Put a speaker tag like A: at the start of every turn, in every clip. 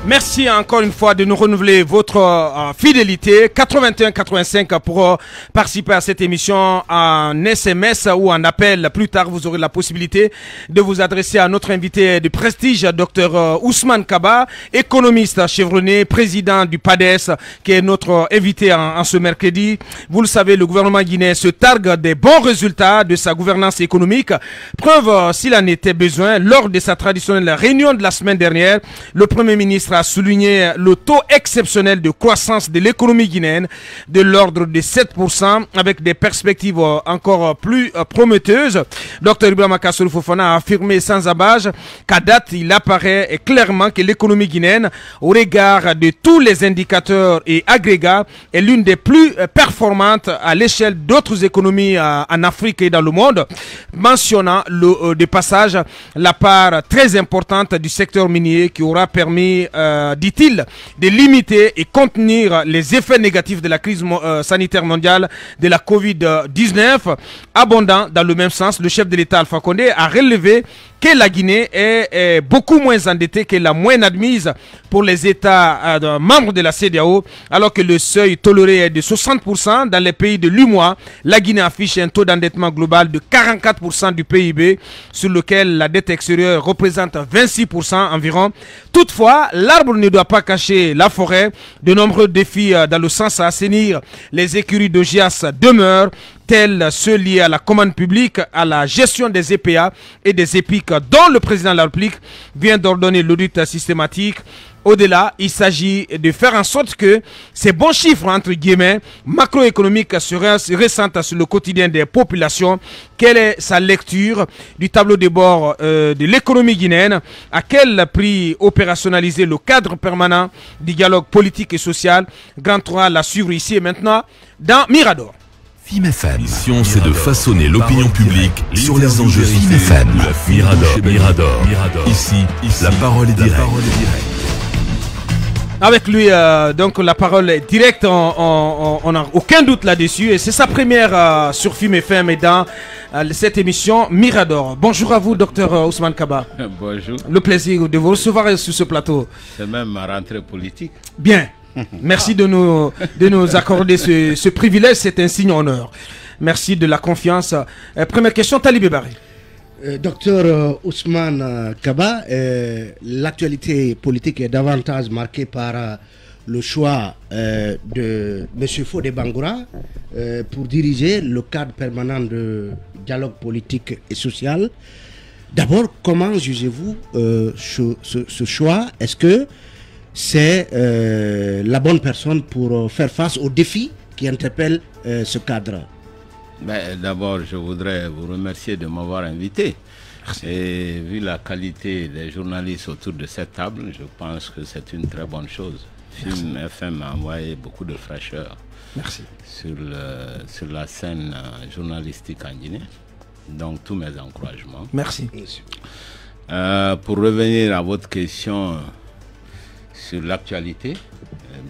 A: Merci encore une fois de nous renouveler votre fidélité. 81-85 pour participer à cette émission en SMS ou en appel. Plus tard, vous aurez la possibilité de vous adresser à notre invité de prestige, Dr Ousmane Kaba, économiste chevronné, président du PADES, qui est notre invité en ce mercredi. Vous le savez, le gouvernement guinéen se targue des bons résultats de sa gouvernance économique. Preuve, s'il en était besoin, lors de sa traditionnelle réunion de la semaine dernière, le Premier ministre a souligné le taux exceptionnel de croissance de l'économie guinéenne de l'ordre de 7% avec des perspectives encore plus prometteuses. Dr Ibrahima Kassoulou Fofana a affirmé sans ambages qu'à date, il apparaît clairement que l'économie guinéenne, au regard de tous les indicateurs et agrégats, est l'une des plus performantes à l'échelle d'autres économies en Afrique et dans le monde, mentionnant de passage la part très importante du secteur minier qui aura permis dit-il, de limiter et contenir les effets négatifs de la crise sanitaire mondiale de la Covid-19. Abondant dans le même sens, le chef de l'État Alpha Condé a relevé que la Guinée est beaucoup moins endettée que la moyenne admise pour les États membres de la CEDEAO, alors que le seuil toléré est de 60%. Dans les pays de l'UMOA, la Guinée affiche un taux d'endettement global de 44% du PIB, sur lequel la dette extérieure représente 26% environ. Toutefois, l'arbre ne doit pas cacher la forêt. De nombreux défis dans le sens à assainir les écuries d'OGIAS demeurent, tels ceux liés à la commande publique, à la gestion des EPA et des EPIC, dont le président de la République vient d'ordonner l'audit systématique. Au-delà, il s'agit de faire en sorte que ces bons chiffres, entre guillemets, macroéconomiques se ressentent sur le quotidien des populations. Quelle est sa lecture du tableau de bord de l'économie guinéenne? À quel prix opérationnaliser le cadre permanent du dialogue politique et social? Grand 3 à suivre ici et maintenant dans Mirador.
B: FIM-FM. Mission, c'est de façonner l'opinion publique sur les enjeux FIM-FM. Mirador. Ici, la parole est directe.
A: Avec lui, donc la parole est directe, on n'a aucun doute là-dessus. Et c'est sa première sur FIM-FM et dans cette émission Mirador. Bonjour à vous, docteur Ousmane Kaba.
C: Bonjour.
A: Le plaisir de vous recevoir sur ce plateau.
C: C'est même ma rentrée politique.
A: Bien. Merci de nous accorder ce privilège, c'est un signe honneur. Merci de la confiance. Première question, Talibé Barry.
D: Docteur Ousmane Kaba, l'actualité politique est davantage marquée par le choix de M. Fodé Bangoura pour diriger le cadre permanent de dialogue politique et social. D'abord, comment jugez-vous ce choix? Est-ce que c'est la bonne personne pour faire face aux défis qui interpellent ce cadre?
C: D'abord, je voudrais vous remercier de m'avoir invité. Merci. Et vu la qualité des journalistes autour de cette table, je pense que c'est une très bonne chose. FIM-FM a envoyé beaucoup de fraîcheur. Merci. Sur la scène journalistique en Guinée. Donc, tous mes encouragements.
A: Merci.
C: Pour revenir à votre question sur l'actualité,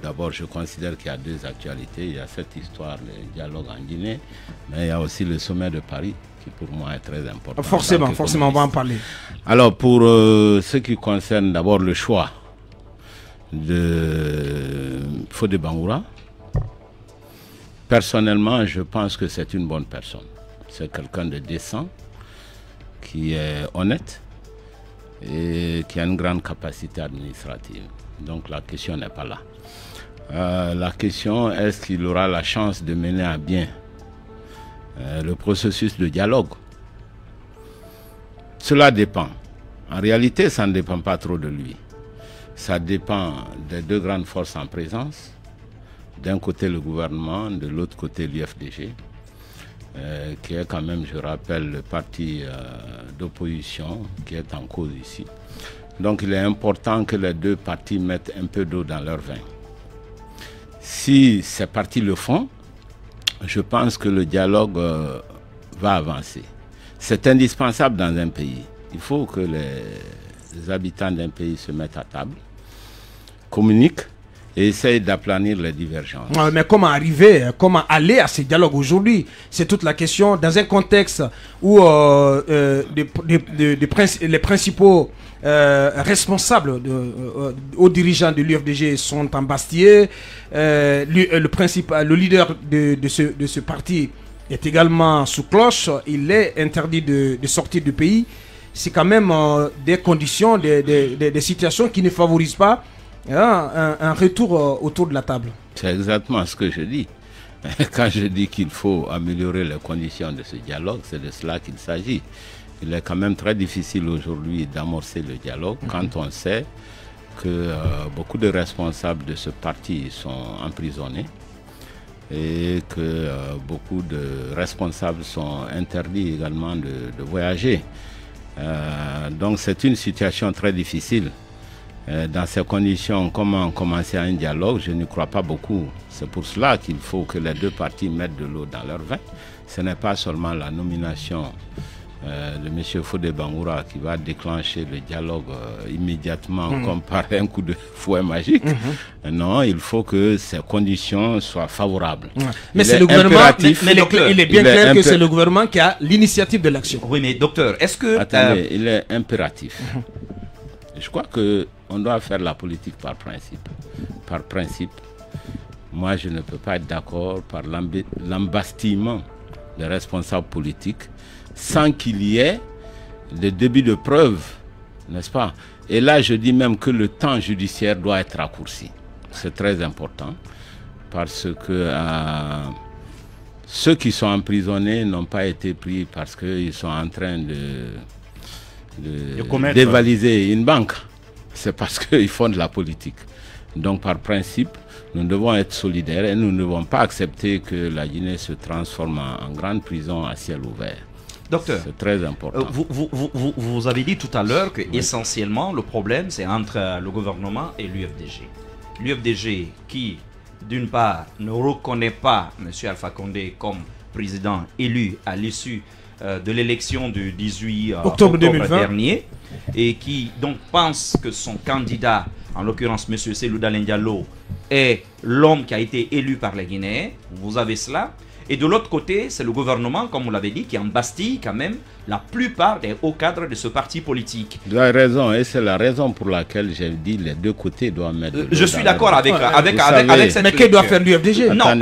C: d'abord je considère qu'il y a deux actualités. Il y a cette histoire, le dialogue en Guinée, mais il y a aussi le sommet de Paris qui pour moi est très important.
A: Forcément, on va en parler.
C: Alors pour ce qui concerne d'abord le choix de Fodé Bangoura, personnellement je pense que c'est une bonne personne. C'est quelqu'un de décent, qui est honnête et qui a une grande capacité administrative. Donc la question n'est pas là. La question, est-ce qu'il aura la chance de mener à bien le processus de dialogue? Cela dépend. En réalité, ça ne dépend pas trop de lui. Ça dépend des deux grandes forces en présence. D'un côté le gouvernement, de l'autre côté l'UFDG, qui est quand même, je rappelle, le parti d'opposition qui est en cause ici. Donc il est important que les deux partis mettent un peu d'eau dans leur vin. Si ces partis le font, je pense que le dialogue va avancer. C'est indispensable dans un pays. Il faut que les habitants d'un pays se mettent à table, communiquent et essaye d'aplanir les divergences.
A: Mais comment arriver, comment aller à ces dialogues aujourd'hui? C'est toute la question dans un contexte où les principaux responsables aux dirigeants de l'UFDG sont embastillés. Le leader de ce parti est également sous cloche. Il est interdit de sortir du pays. C'est quand même des conditions, des situations qui ne favorisent pas un retour autour de la table.
C: C'est exactement ce que je dis. Quand je dis qu'il faut améliorer les conditions de ce dialogue, c'est de cela qu'il s'agit. Il est quand même très difficile aujourd'hui d'amorcer le dialogue quand on sait que beaucoup de responsables de ce parti sont emprisonnés et que beaucoup de responsables sont interdits également de voyager. Donc c'est une situation très difficile. Dans ces conditions, comment commencer un dialogue? Je ne crois pas beaucoup. C'est pour cela qu'il faut que les deux parties mettent de l'eau dans leur vin. Ce n'est pas seulement la nomination de M. Fodé Bangoura qui va déclencher le dialogue immédiatement comme par un coup de fouet magique. Non, il faut que ces conditions soient favorables.
A: Mais c'est le gouvernement, il est bien clair que c'est le gouvernement qui a l'initiative de l'action.
E: Oui, mais docteur, est-ce que...
C: Attendez, il est impératif. Je crois qu'on doit faire la politique par principe. Par principe, moi je ne peux pas être d'accord par l'embastillement des responsables politiques sans qu'il y ait de début de preuve, n'est-ce pas? Et là je dis même que le temps judiciaire doit être raccourci. C'est très important parce que ceux qui sont emprisonnés n'ont pas été pris parce qu'ils sont en train de dévaliser une banque. C'est parce qu'ils font de la politique. Donc par principe, nous devons être solidaires et nous ne devons pas accepter que la Guinée se transforme en grande prison à ciel ouvert.
E: Docteur,
C: c'est très important.
E: Vous avez dit tout à l'heure que essentiellement le problème c'est entre le gouvernement et l'UFDG. L'UFDG qui, d'une part, ne reconnaît pas M. Alpha Condé comme président élu à l'issue de l'élection du 18 octobre 2020 dernier et qui donc pense que son candidat, en l'occurrence M. Cellou Dalein Diallo, est l'homme qui a été élu par les Guinéens. Vous avez cela. Et de l'autre côté, c'est le gouvernement, comme vous l'avez dit, qui embastille quand même la plupart des hauts cadres de ce parti politique.
C: Vous avez raison, et c'est la raison pour laquelle j'ai dit les deux côtés doivent mettre...
E: je suis d'accord avec cette...
A: Mais que doit faire l'UFDG?
E: Non,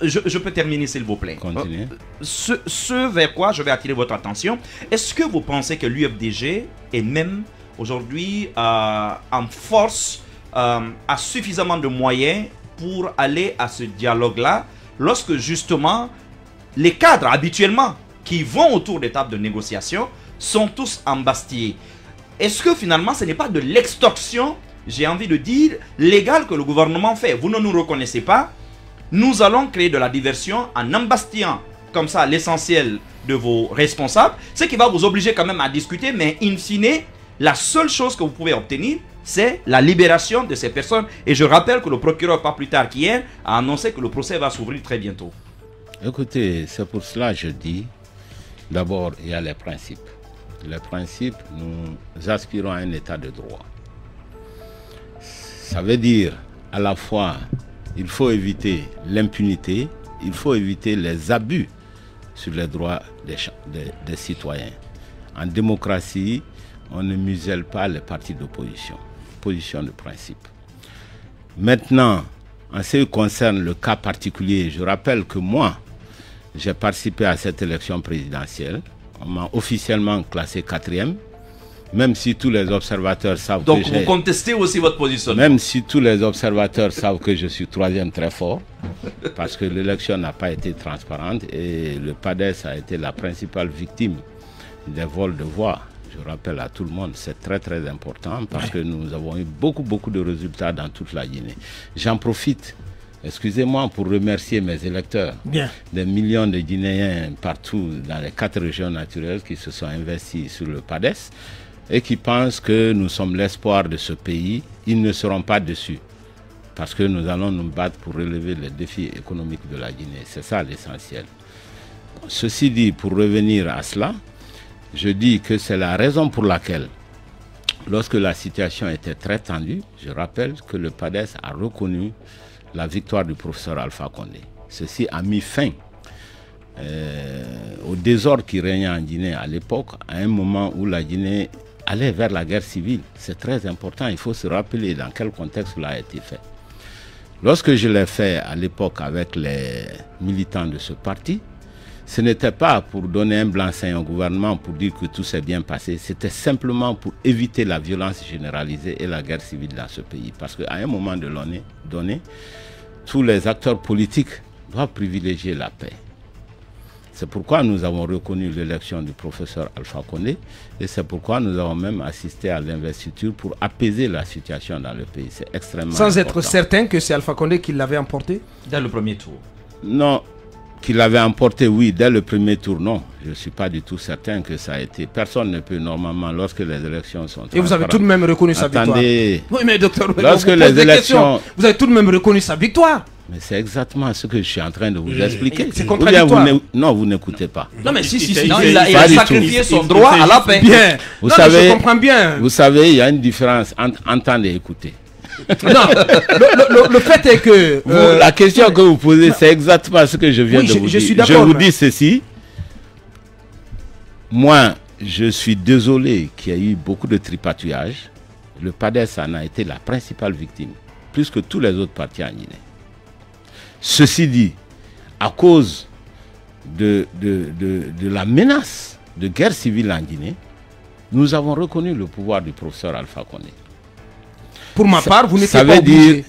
E: je peux terminer s'il vous plaît.
C: Continuez.
E: Ce vers quoi je vais attirer votre attention, est-ce que vous pensez que l'UFDG est même aujourd'hui en force, a suffisamment de moyens pour aller à ce dialogue-là, lorsque justement les cadres habituellement qui vont autour des tables de négociation sont tous embastillés? Est-ce que finalement ce n'est pas de l'extorsion, j'ai envie de dire, légale que le gouvernement fait? Vous ne nous reconnaissez pas, nous allons créer de la diversion en embastillant comme ça l'essentiel de vos responsables, ce qui va vous obliger quand même à discuter, mais in fine, la seule chose que vous pouvez obtenir, c'est la libération de ces personnes. Et je rappelle que le procureur, pas plus tard qu'hier, a annoncé que le procès va s'ouvrir très bientôt.
C: Écoutez, c'est pour cela que je dis, d'abord, il y a les principes. Les principes, nous aspirons à un état de droit. Ça veut dire, à la fois, il faut éviter l'impunité, il faut éviter les abus sur les droits des citoyens. En démocratie, on ne muselle pas les partis d'opposition. Position de principe. Maintenant, en ce qui concerne le cas particulier, je rappelle que moi, j'ai participé à cette élection présidentielle. On m'a officiellement classé 4e, même si tous les observateurs savent
E: donc que vous contestez aussi votre position.
C: Même si tous les observateurs savent que je suis 3e très fort, parce que l'élection n'a pas été transparente et le PADES a été la principale victime des vols de voix. Je rappelle à tout le monde, c'est très très important parce que nous avons eu beaucoup de résultats dans toute la Guinée. J'en profite, excusez-moi, pour remercier mes électeurs.
A: Bien.
C: Des millions de Guinéens partout dans les 4 régions naturelles qui se sont investis sur le PADES et qui pensent que nous sommes l'espoir de ce pays. Ils ne seront pas dessus parce que nous allons nous battre pour relever les défis économiques de la Guinée. C'est ça l'essentiel. Ceci dit, pour revenir à cela, je dis que c'est la raison pour laquelle lorsque la situation était très tendue, je rappelle que le PADES a reconnu la victoire du professeur Alpha Condé. Ceci a mis fin au désordre qui régnait en Guinée à l'époque, à un moment où la Guinée allait vers la guerre civile. C'est très important, il faut se rappeler dans quel contexte cela a été fait. Lorsque je l'ai fait à l'époque avec les militants de ce parti, ce n'était pas pour donner un blanc-seing au gouvernement pour dire que tout s'est bien passé, c'était simplement pour éviter la violence généralisée et la guerre civile dans ce pays. Parce qu'à un moment donné, tous les acteurs politiques doivent privilégier la paix. C'est pourquoi nous avons reconnu l'élection du professeur Alpha Condé et c'est pourquoi nous avons même assisté à l'investiture pour apaiser la situation dans le pays. C'est extrêmement important.
A: Sans être certain que c'est Alpha Condé qui l'avait emporté?
E: Dès le premier tour.
C: Non, qu'il l'avait emporté, oui, dès le premier tour, non. Je ne suis pas du tout certain que ça a été. Personne ne peut normalement, lorsque les élections sont...
A: Et vous avez tout de même reconnu sa victoire.
C: Attendez.
A: Oui, mais docteur,
C: lorsque les élections...
A: Vous avez tout de même reconnu sa victoire.
C: Mais c'est exactement ce que je suis en train de vous expliquer.
A: C'est contradictoire.
C: Non, vous n'écoutez pas.
A: Non, mais si.
E: Non, il a sacrifié son droit à la paix.
A: Bien.
C: Vous savez,
A: je comprends bien.
C: Vous savez, il y a une différence entre entendre et écouter.
A: Non, le fait est que...
C: la question que vous posez, c'est exactement ce que je viens de vous dire. Je vous dis ceci. Moi, je suis désolé qu'il y ait eu beaucoup de tripatouillage. Le PADES en a été la principale victime, plus que tous les autres partis en Guinée. Ceci dit, à cause de la menace de guerre civile en Guinée, nous avons reconnu le pouvoir du professeur Alpha Condé.
A: Pour ma part, vous n'étiez pas obligé.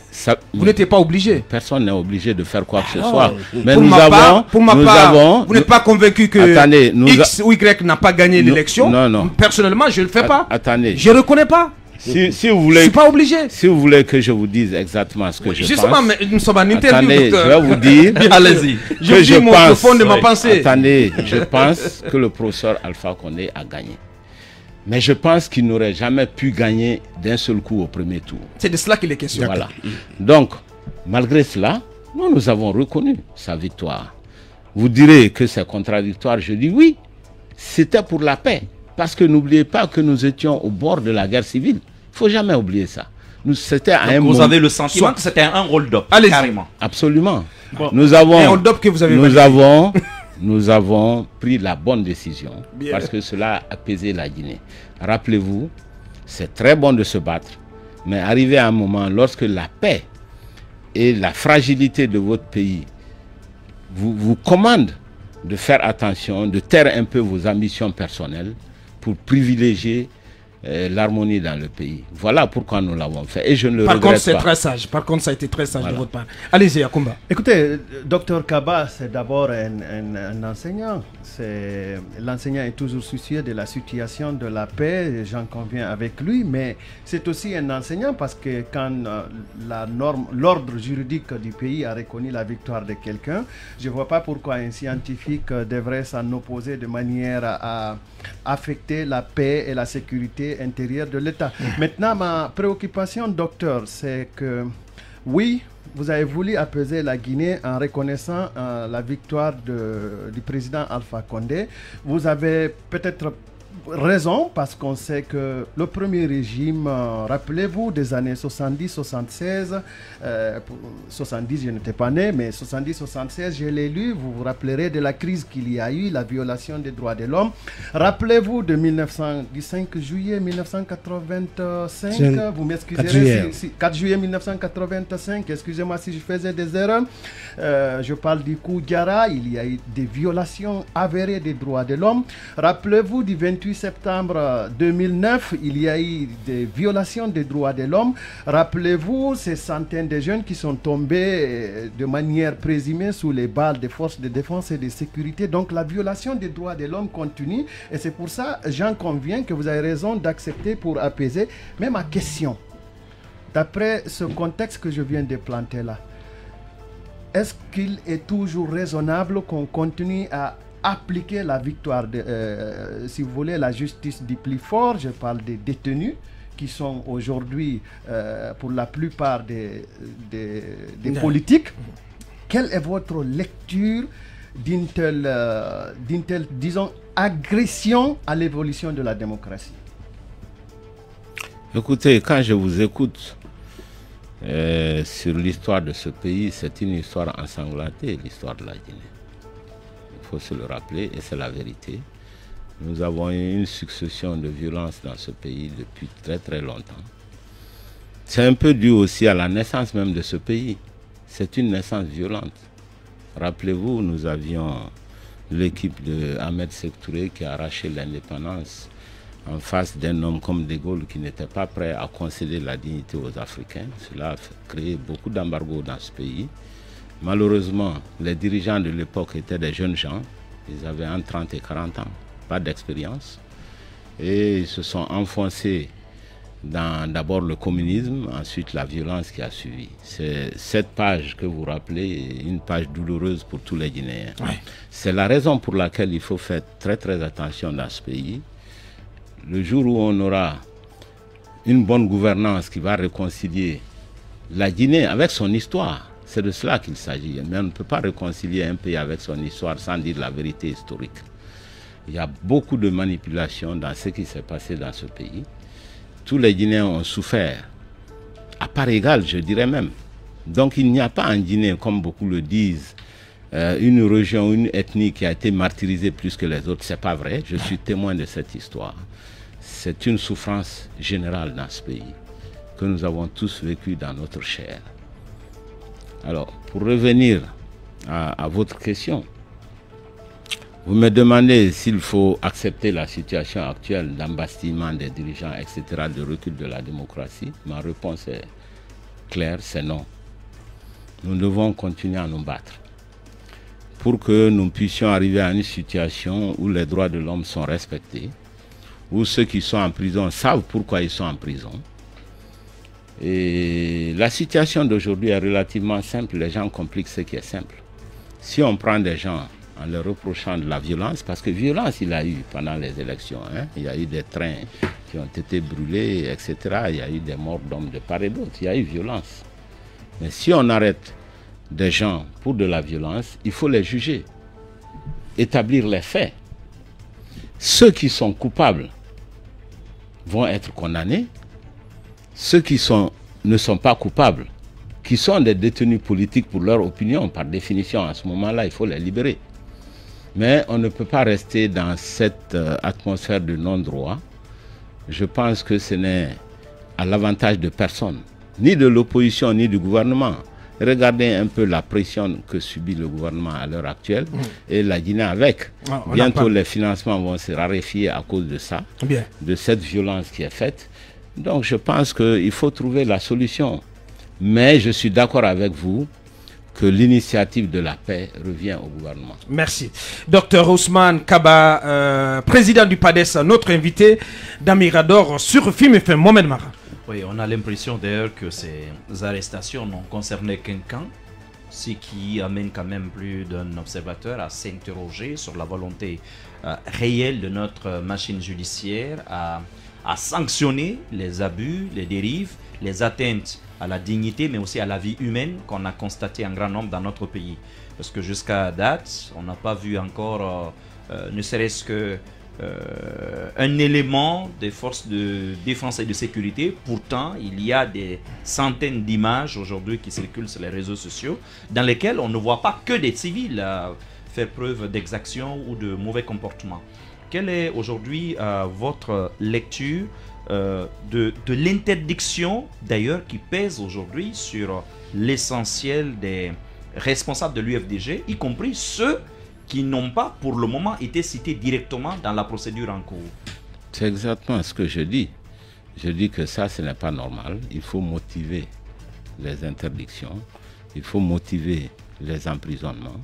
A: Vous n'étiez pas obligé.
C: Personne n'est obligé de faire quoi que ce soit. Mais
A: pour ma part, vous n'êtes pas convaincu que X ou Y n'a pas gagné l'élection.
C: Non.
A: Personnellement, je ne le fais pas.
C: Attendez.
A: Je ne reconnais pas.
C: Si vous voulez,
A: je ne suis pas obligé.
C: Si vous voulez que je vous dise exactement ce que je pense...
A: Mais nous sommes en interview,
C: attendez,
A: docteur.
C: je vais vous dire...
A: Allez-y. Je dis le fond de ma pensée.
C: Attendez, je pense que le professeur Alpha Condé a gagné. Mais je pense qu'il n'aurait jamais pu gagner d'un seul coup au premier tour.
A: C'est de cela qu'il est question.
C: Voilà. Donc, malgré cela, nous avons reconnu sa victoire. Vous direz que c'est contradictoire. Je dis oui, c'était pour la paix. Parce que n'oubliez pas que nous étions au bord de la guerre civile. Il ne faut jamais oublier ça. C'était à un moment...
E: Vous avez le sentiment que c'était un hold-up, carrément.
C: Absolument.
A: Bon.
C: Nous avons...
A: Un hold-up que vous avez
C: nous avons pris la bonne décision. Bien. Parce que cela a apaisé la Guinée. Rappelez-vous, c'est très bon de se battre. Mais arrivé à un moment, lorsque la paix et la fragilité de votre pays vous commandent de faire attention, de taire un peu vos ambitions personnelles pour privilégier l'harmonie dans le pays. Voilà pourquoi nous l'avons fait et je ne le regrette pas.
A: Par contre, c'est très sage. Par contre, ça a été très sage de votre part. Allez-y, Yacoumba.
F: Écoutez, Dr Kaba, c'est d'abord un enseignant. L'enseignant est toujours soucieux de la situation de la paix, j'en conviens avec lui, mais c'est aussi un enseignant parce que quand l'ordre juridique du pays a reconnu la victoire de quelqu'un, je ne vois pas pourquoi un scientifique devrait s'en opposer de manière à affecter la paix et la sécurité intérieure de l'État. Maintenant, ma préoccupation, docteur, c'est que oui, vous avez voulu apaiser la Guinée en reconnaissant la victoire du président Alpha Condé. Vous avez peut-être raison parce qu'on sait que le premier régime, rappelez-vous des années 70-76, 70 je n'étais pas né, mais 70-76 je l'ai lu, vous vous rappellerez de la crise qu'il y a eu, la violation des droits de l'homme. Rappelez-vous de 5 juillet 1985, vous m'excuserez, 4 juillet 1985, excusez-moi si je faisais des erreurs, je parle du coup Diarra, il y a eu des violations avérées des droits de l'homme. Rappelez-vous du 28 septembre 2009, il y a eu des violations des droits de l'homme. Rappelez-vous ces centaines de jeunes qui sont tombés de manière présumée sous les balles des forces de défense et de sécurité. Donc la violation des droits de l'homme continue et c'est pour ça, j'en conviens que vous avez raison d'accepter pour apaiser. Mais ma question, d'après ce contexte que je viens de planter là, est-ce qu'il est toujours raisonnable qu'on continue à appliquer la victoire, si vous voulez, la justice du plus fort? Je parle des détenus qui sont aujourd'hui, pour la plupart des politiques. Quelle est votre lecture d'une telle, disons, agression à l'évolution de la démocratie?
C: Écoutez, quand je vous écoute sur l'histoire de ce pays, c'est une histoire ensanglantée, l'histoire de la Guinée. Il faut se le rappeler et c'est la vérité. Nous avons eu une succession de violences dans ce pays depuis très très longtemps. C'est un peu dû aussi à la naissance même de ce pays. C'est une naissance violente. Rappelez-vous, nous avions l'équipe de Ahmed Sékou Touré qui a arraché l'indépendance en face d'un homme comme De Gaulle qui n'était pas prêt à concéder la dignité aux Africains. Cela a créé beaucoup d'embargos dans ce pays. Malheureusement, les dirigeants de l'époque étaient des jeunes gens. Ils avaient entre 30 et 40 ans, pas d'expérience. Et ils se sont enfoncés dans d'abord le communisme, ensuite la violence qui a suivi. C'est cette page que vous rappelez, une page douloureuse pour tous les Guinéens. Ouais. C'est la raison pour laquelle il faut faire très très attention dans ce pays. Le jour où on aura une bonne gouvernance qui va réconcilier la Guinée avec son histoire, c'est de cela qu'il s'agit. Mais on ne peut pas réconcilier un pays avec son histoire sans dire la vérité historique. Il y a beaucoup de manipulations dans ce qui s'est passé dans ce pays. Tous les Guinéens ont souffert, à part égale, je dirais même. Donc il n'y a pas en Guinée, comme beaucoup le disent, une région, une ethnie qui a été martyrisée plus que les autres. Ce n'est pas vrai, je suis témoin de cette histoire. C'est une souffrance générale dans ce pays, que nous avons tous vécu dans notre chair. Alors, pour revenir à votre question, vous me demandez s'il faut accepter la situation actuelle d'embastillement des dirigeants, etc., de recul de la démocratie. Ma réponse est claire, c'est non. Nous devons continuer à nous battre pour que nous puissions arriver à une situation où les droits de l'homme sont respectés, où ceux qui sont en prison savent pourquoi ils sont en prison. Et la situation d'aujourd'hui est relativement simple, les gens compliquent ce qui est simple. Si on prend des gens en leur reprochant de la violence, parce que violence il y a eu pendant les élections, hein. Il y a eu des trains qui ont été brûlés, etc. Il y a eu des morts d'hommes de part et d'autre, il y a eu violence. Mais si on arrête des gens pour de la violence, il faut les juger, établir les faits. Ceux qui sont coupables vont être condamnés, ceux qui ne sont pas coupables, qui sont des détenus politiques pour leur opinion, par définition, à ce moment-là, il faut les libérer. Mais on ne peut pas rester dans cette atmosphère de non-droit. Je pense que ce n'est à l'avantage de personne, ni de l'opposition, ni du gouvernement. Regardez un peu la pression que subit le gouvernement à l'heure actuelle et la Guinée avec. Bientôt, les financements vont se raréfier à cause de ça, de cette violence qui est faite. Donc, je pense qu'il faut trouver la solution. Mais je suis d'accord avec vous que l'initiative de la paix revient au gouvernement.
A: Merci. Docteur Ousmane Kaba, président du PADES, notre invité dans Mirador sur Film FM. Mohamed Mara.
E: Oui, on a l'impression d'ailleurs que ces arrestations n'ont concerné qu'un camp, ce qui amène quand même plus d'un observateur à s'interroger sur la volonté réelle de notre machine judiciaire à sanctionner les abus, les dérives, les atteintes à la dignité, mais aussi à la vie humaine qu'on a constaté en grand nombre dans notre pays. Parce que jusqu'à date, on n'a pas vu encore, ne serait-ce que un élément des forces de défense et de sécurité. Pourtant, il y a des centaines d'images aujourd'hui qui circulent sur les réseaux sociaux dans lesquelles on ne voit pas que des civils faire preuve d'exaction ou de mauvais comportement. Quelle est aujourd'hui votre lecture de l'interdiction d'ailleurs qui pèse aujourd'hui sur l'essentiel des responsables de l'UFDG, y compris ceux qui n'ont pas pour le moment été cités directement dans la procédure en cours?
C: C'est exactement ce que je dis. Je dis que ça, ce n'est pas normal. Il faut motiver les interdictions, il faut motiver les emprisonnements.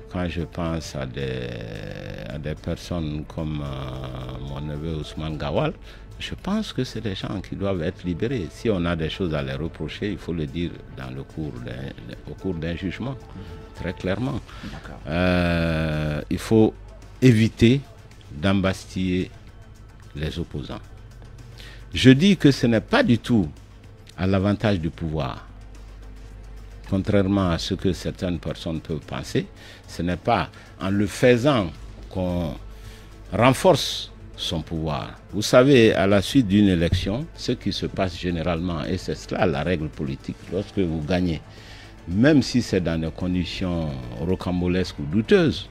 C: Quand je pense à des personnes comme mon neveu Ousmane Gawal, je pense que c'est des gens qui doivent être libérés. Si on a des choses à les reprocher, il faut le dire au cours d'un jugement, très clairement. Il faut éviter d'embastiller les opposants. Je dis que ce n'est pas du tout à l'avantage du pouvoir. Contrairement à ce que certaines personnes peuvent penser, ce n'est pas en le faisant qu'on renforce son pouvoir. Vous savez, à la suite d'une élection, ce qui se passe généralement, et c'est cela la règle politique, lorsque vous gagnez, même si c'est dans des conditions rocambolesques ou douteuses,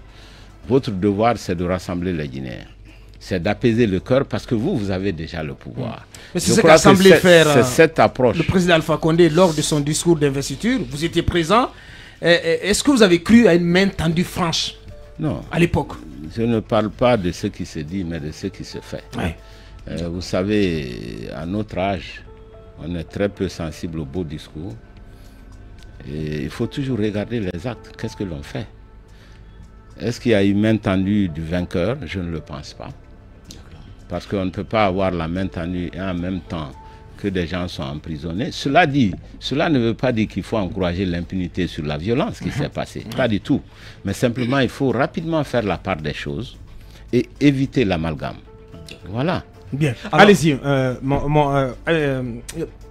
C: votre devoir, c'est de rassembler les Guinéens. C'est d'apaiser le cœur parce que vous avez déjà le pouvoir.
A: Mais c'est ce qu'a semblé faire
C: cette approche.
A: Le président Alpha Condé lors de son discours d'investiture. Vous étiez présent. Est-ce que vous avez cru à une main tendue franche?
C: Non.
A: À l'époque?
C: Je ne parle pas de ce qui se dit, mais de ce qui se fait.
A: Ouais.
C: Vous savez, à notre âge, on est très peu sensible aux beaux discours. Et il faut toujours regarder les actes. Qu'est-ce que l'on fait? Est-ce qu'il y a eu main tendue du vainqueur? Je ne le pense pas. Parce qu'on ne peut pas avoir la main tendue et en même temps que des gens sont emprisonnés. Cela ne veut pas dire qu'il faut encourager l'impunité sur la violence qui s'est passée. Pas du tout. Mais simplement, il faut rapidement faire la part des choses et éviter l'amalgame. Voilà.
A: Bien. Allez-y,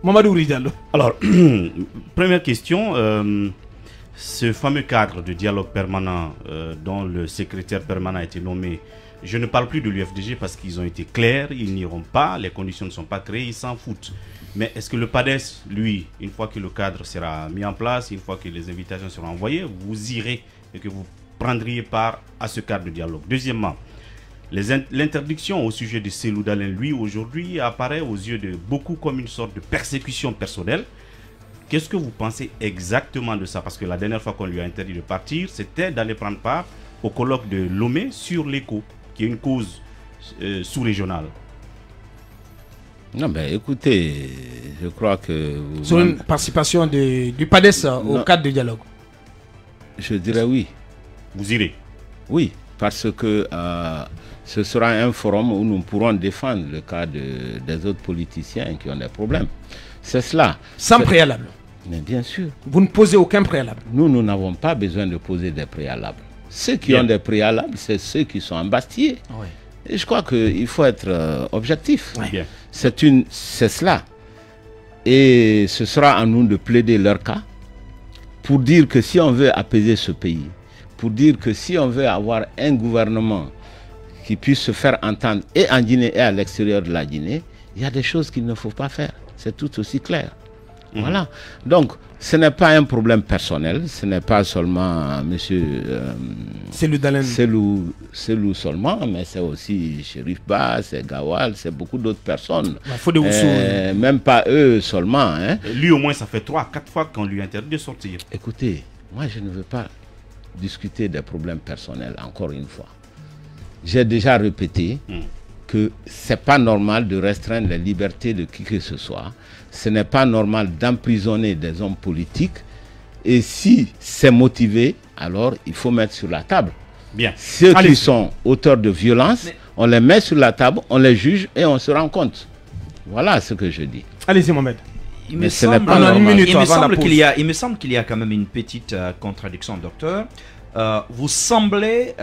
A: Mamadou Ridalo.
G: Alors, première question. Ce fameux cadre de dialogue permanent dont le secrétaire permanent a été nommé, je ne parle plus de l'UFDG parce qu'ils ont été clairs, ils n'iront pas, les conditions ne sont pas créées, ils s'en foutent. Mais est-ce que le PADES, lui, une fois que le cadre sera mis en place, une fois que les invitations seront envoyées, vous irez et que vous prendriez part à ce cadre de dialogue? Deuxièmement, l'interdiction au sujet de Cellou Dalein, lui, aujourd'hui, apparaît aux yeux de beaucoup comme une sorte de persécution personnelle. Qu'est-ce que vous pensez exactement de ça? Parce que la dernière fois qu'on lui a interdit de partir, c'était d'aller prendre part au colloque de Lomé sur l'éco, qui est une cause sous-régionale.
C: Non, mais écoutez, je crois que...
A: Sur une participation du PADES au cadre de dialogue?
C: Je dirais oui.
G: Vous irez?
C: Oui, parce que ce sera un forum où nous pourrons défendre le cas des autres politiciens qui ont des problèmes. C'est cela.
A: Sans préalable?
C: Mais bien sûr.
A: Vous ne posez aucun préalable?
C: Nous n'avons pas besoin de poser des préalables. Ceux qui ont des préalables, c'est ceux qui sont embastillés.
A: Oui.
C: Et je crois qu'il faut être objectif.
A: Oui.
C: C'est cela. Et ce sera à nous de plaider leur cas pour dire que si on veut apaiser ce pays, pour dire que si on veut avoir un gouvernement qui puisse se faire entendre et en Guinée et à l'extérieur de la Guinée, il y a des choses qu'il ne faut pas faire. C'est tout aussi clair. Voilà. Donc, ce n'est pas un problème personnel. Ce n'est pas seulement monsieur Cellou seulement, mais c'est aussi Chérif Ba, c'est Gawal, c'est beaucoup d'autres personnes. Même pas eux seulement. Hein.
G: Lui, au moins, ça fait 3-4 fois qu'on lui interdit de sortir.
C: Écoutez, moi, je ne veux pas discuter des problèmes personnels, encore une fois. J'ai déjà répété que ce n'est pas normal de restreindre les libertés de qui que ce soit. Ce n'est pas normal d'emprisonner des hommes politiques. Et si c'est motivé, alors il faut mettre sur la table.
G: Bien.
C: Ceux qui sont auteurs de violence, on les met sur la table, on les juge et on se rend compte. Voilà ce que je dis.
A: Allez-y, Mohamed.
E: Il me semble qu'il y a quand même une petite contradiction, docteur. Vous semblez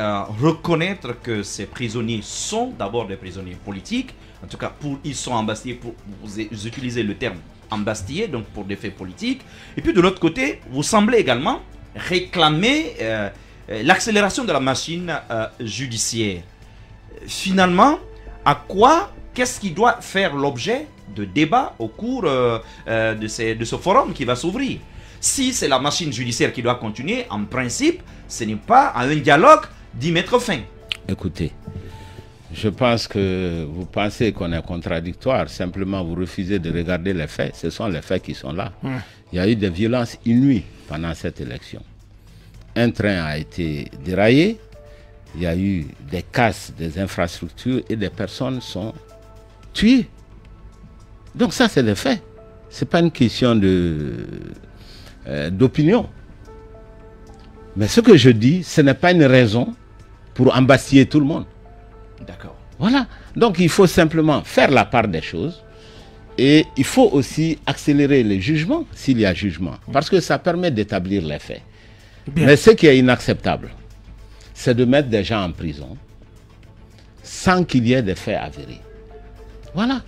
E: reconnaître que ces prisonniers sont d'abord des prisonniers politiques. En tout cas, ils sont embastillés, vous utilisez le terme embastillés, donc pour des faits politiques. Et puis de l'autre côté, vous semblez également réclamer l'accélération de la machine judiciaire. Finalement, qu'est-ce qui doit faire l'objet de débat au cours de ce forum qui va s'ouvrir? Si c'est la machine judiciaire qui doit continuer, en principe, ce n'est pas à un dialogue d'y mettre fin.
C: Écoutez, je pense que vous pensez qu'on est contradictoire. Simplement, vous refusez de regarder les faits. Ce sont les faits qui sont là. Il y a eu des violences inouïes pendant cette élection. Un train a été déraillé. Il y a eu des casses des infrastructures et des personnes sont tuées. Donc ça, c'est les faits. Ce n'est pas une question d'opinion. Mais ce que je dis, ce n'est pas une raison pour embastiller tout le monde.
E: D'accord.
C: Voilà. Donc il faut simplement faire la part des choses et il faut aussi accélérer les jugements s'il y a jugement. Parce que ça permet d'établir les faits. Bien. Mais ce qui est inacceptable, c'est de mettre des gens en prison sans qu'il y ait des faits avérés. Voilà.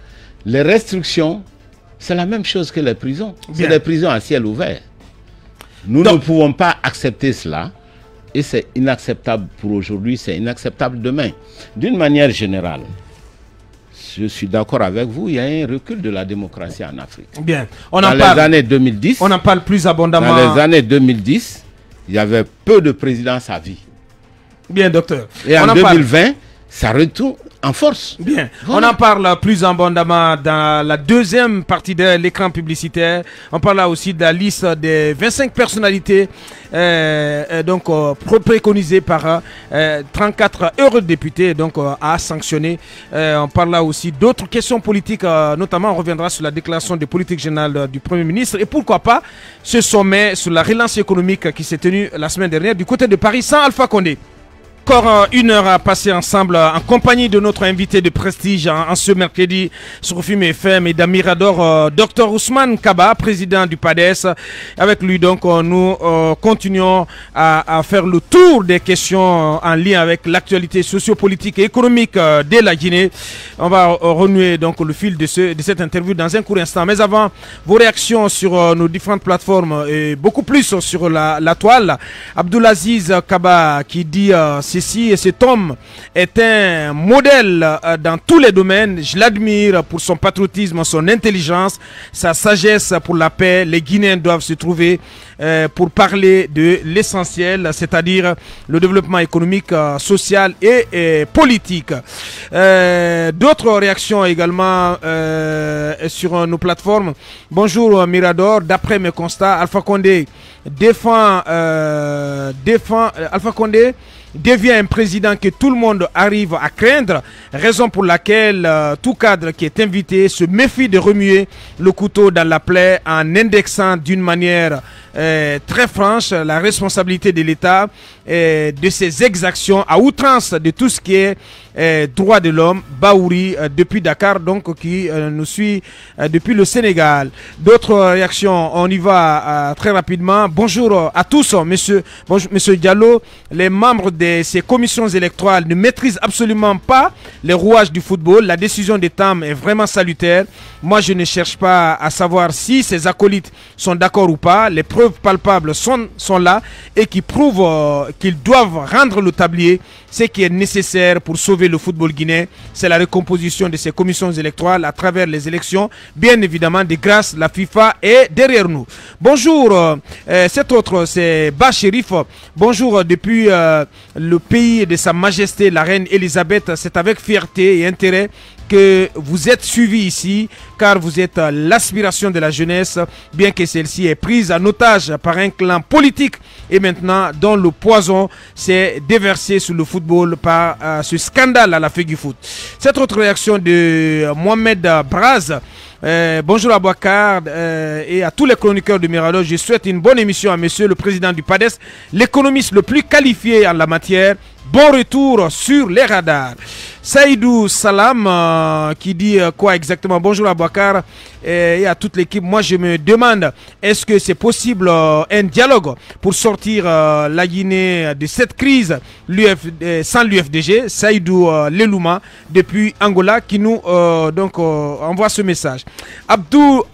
C: Les restrictions, c'est la même chose que les prisons. C'est des prisons à ciel ouvert. Nous ne pouvons pas accepter cela. Et c'est inacceptable pour aujourd'hui, c'est inacceptable demain. D'une manière générale, je suis d'accord avec vous, il y a un recul de la démocratie en Afrique.
A: Bien.
C: Dans les années 2010,
A: on en parle plus abondamment.
C: Dans les années 2010, il y avait peu de présidences à vie.
A: Bien, docteur.
C: Et en 2020, ça retourne en force.
A: Bien. Voilà. On en parle plus abondamment dans la deuxième partie de l'écran publicitaire. On parle là aussi de la liste des 25 personnalités préconisées par 34 eurodéputés à sanctionner. On parle là aussi d'autres questions politiques, notamment on reviendra sur la déclaration de politique générale du Premier ministre et pourquoi pas ce sommet sur la relance économique qui s'est tenu la semaine dernière du côté de Paris sans Alpha Condé. Encore une heure à passer ensemble en compagnie de notre invité de prestige en ce mercredi sur Film FM et d'Amirador, Dr Ousmane Kaba, président du PADES. Avec lui, donc, nous continuons à faire le tour des questions en lien avec l'actualité sociopolitique et économique de la Guinée. On va renouer donc le fil de cette interview dans un court instant. Mais avant, vos réactions sur nos différentes plateformes et beaucoup plus sur la toile. Abdoulaziz Kaba qui dit... ceci et cet homme est un modèle dans tous les domaines. Je l'admire pour son patriotisme, son intelligence, sa sagesse pour la paix. Les Guinéens doivent se trouver pour parler de l'essentiel, c'est-à-dire le développement économique, social et politique. D'autres réactions également sur nos plateformes. Bonjour Mirador, d'après mes constats, Alpha Condé Alpha Condé devient un président que tout le monde arrive à craindre, raison pour laquelle tout cadre qui est invité se méfie de remuer le couteau dans la plaie en indexant d'une manière très franche la responsabilité de l'État de ses exactions à outrance de tout ce qui est droit de l'homme. Baouri depuis Dakar, donc qui nous suit depuis le Sénégal. D'autres réactions, on y va très rapidement. Bonjour à tous, monsieur Diallo. Les membres de ces commissions électorales ne maîtrisent absolument pas les rouages du football. La décision des TAM est vraiment salutaire. Moi, je ne cherche pas à savoir si ces acolytes sont d'accord ou pas. Les preuves palpables sont là et qui prouvent qu'ils doivent rendre le tablier. Ce qui est nécessaire pour sauver le football guinéen, c'est la recomposition de ces commissions électorales à travers les élections. Bien évidemment, de grâce, la FIFA est derrière nous. Bonjour, cet autre, c'est Bachérif. Bonjour, depuis le pays de Sa Majesté, la Reine Elisabeth. C'est avec fierté et intérêt que vous êtes suivis ici, car vous êtes l'aspiration de la jeunesse, bien que celle-ci est prise en otage par un clan politique et maintenant dont le poison s'est déversé sur le football par ce scandale à la feuille du foot. Cette autre réaction de Mohamed Braz. Bonjour à Bouakar et à tous les chroniqueurs de Mirador. Je souhaite une bonne émission à monsieur le président du PADES, l'économiste le plus qualifié en la matière. Bon retour sur les radars. Saïdou Salam qui dit quoi exactement? Bonjour à Bouakar et à toute l'équipe. Moi je me demande, est-ce que c'est possible un dialogue pour sortir la Guinée de cette crise sans l'UFDG? Saïdou Lelouma depuis Angola qui nous envoie ce message. Abou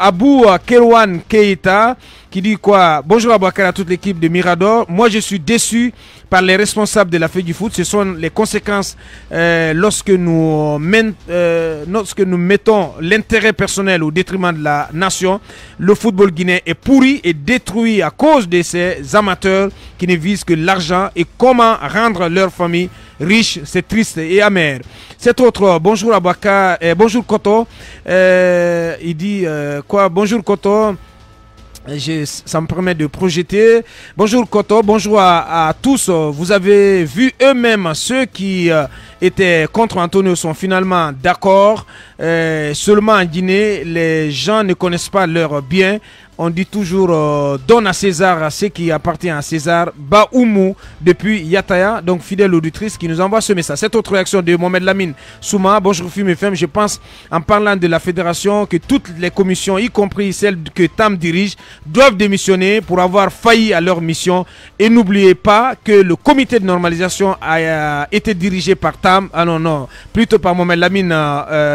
A: Kerwan Keita qui dit quoi? Bonjour à Bouakar, à toute l'équipe de Mirador. Moi je suis déçu par les responsables de la feuille du foot. Ce sont les conséquences lorsque nous mettons l'intérêt personnel au détriment de la nation. Le football guinéen est pourri et détruit à cause de ces amateurs qui ne visent que l'argent et comment rendre leur famille riche. C'est triste et amer. Cet autre, bonjour à Bouakar, bonjour Koto, il dit quoi? Bonjour Koto. Ça me permet de projeter. Bonjour Koto, bonjour à tous. Vous avez vu eux-mêmes ceux qui étaient contre Antonio sont finalement d'accord. Seulement en Guinée, les gens ne connaissent pas leurs biens. On dit toujours donne à César ce qui appartient à César. Baoumou depuis Yataya, donc fidèle auditrice qui nous envoie ce message. Cette autre réaction de Mohamed Lamine Souma. Bonjour Film FM. Je pense en parlant de la fédération que toutes les commissions, y compris celles que Tam dirige, doivent démissionner pour avoir failli à leur mission. Et n'oubliez pas que le comité de normalisation a été dirigé par Tam, plutôt par Mohamed Lamine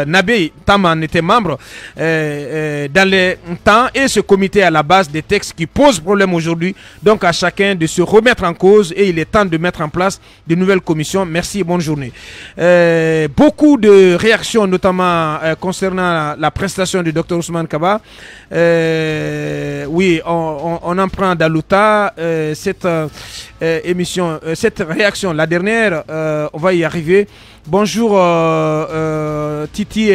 A: Nabé. Tam en était membre dans les temps, et ce comité est à la base des textes qui posent problème aujourd'hui. Donc à chacun de se remettre en cause, et il est temps de mettre en place de nouvelles commissions. Merci et bonne journée. Beaucoup de réactions, notamment concernant la prestation du Dr Ousmane Kaba. Oui, on en prend d'Alouta. Cette émission, cette réaction, la dernière, on va y arriver. Bonjour Titi,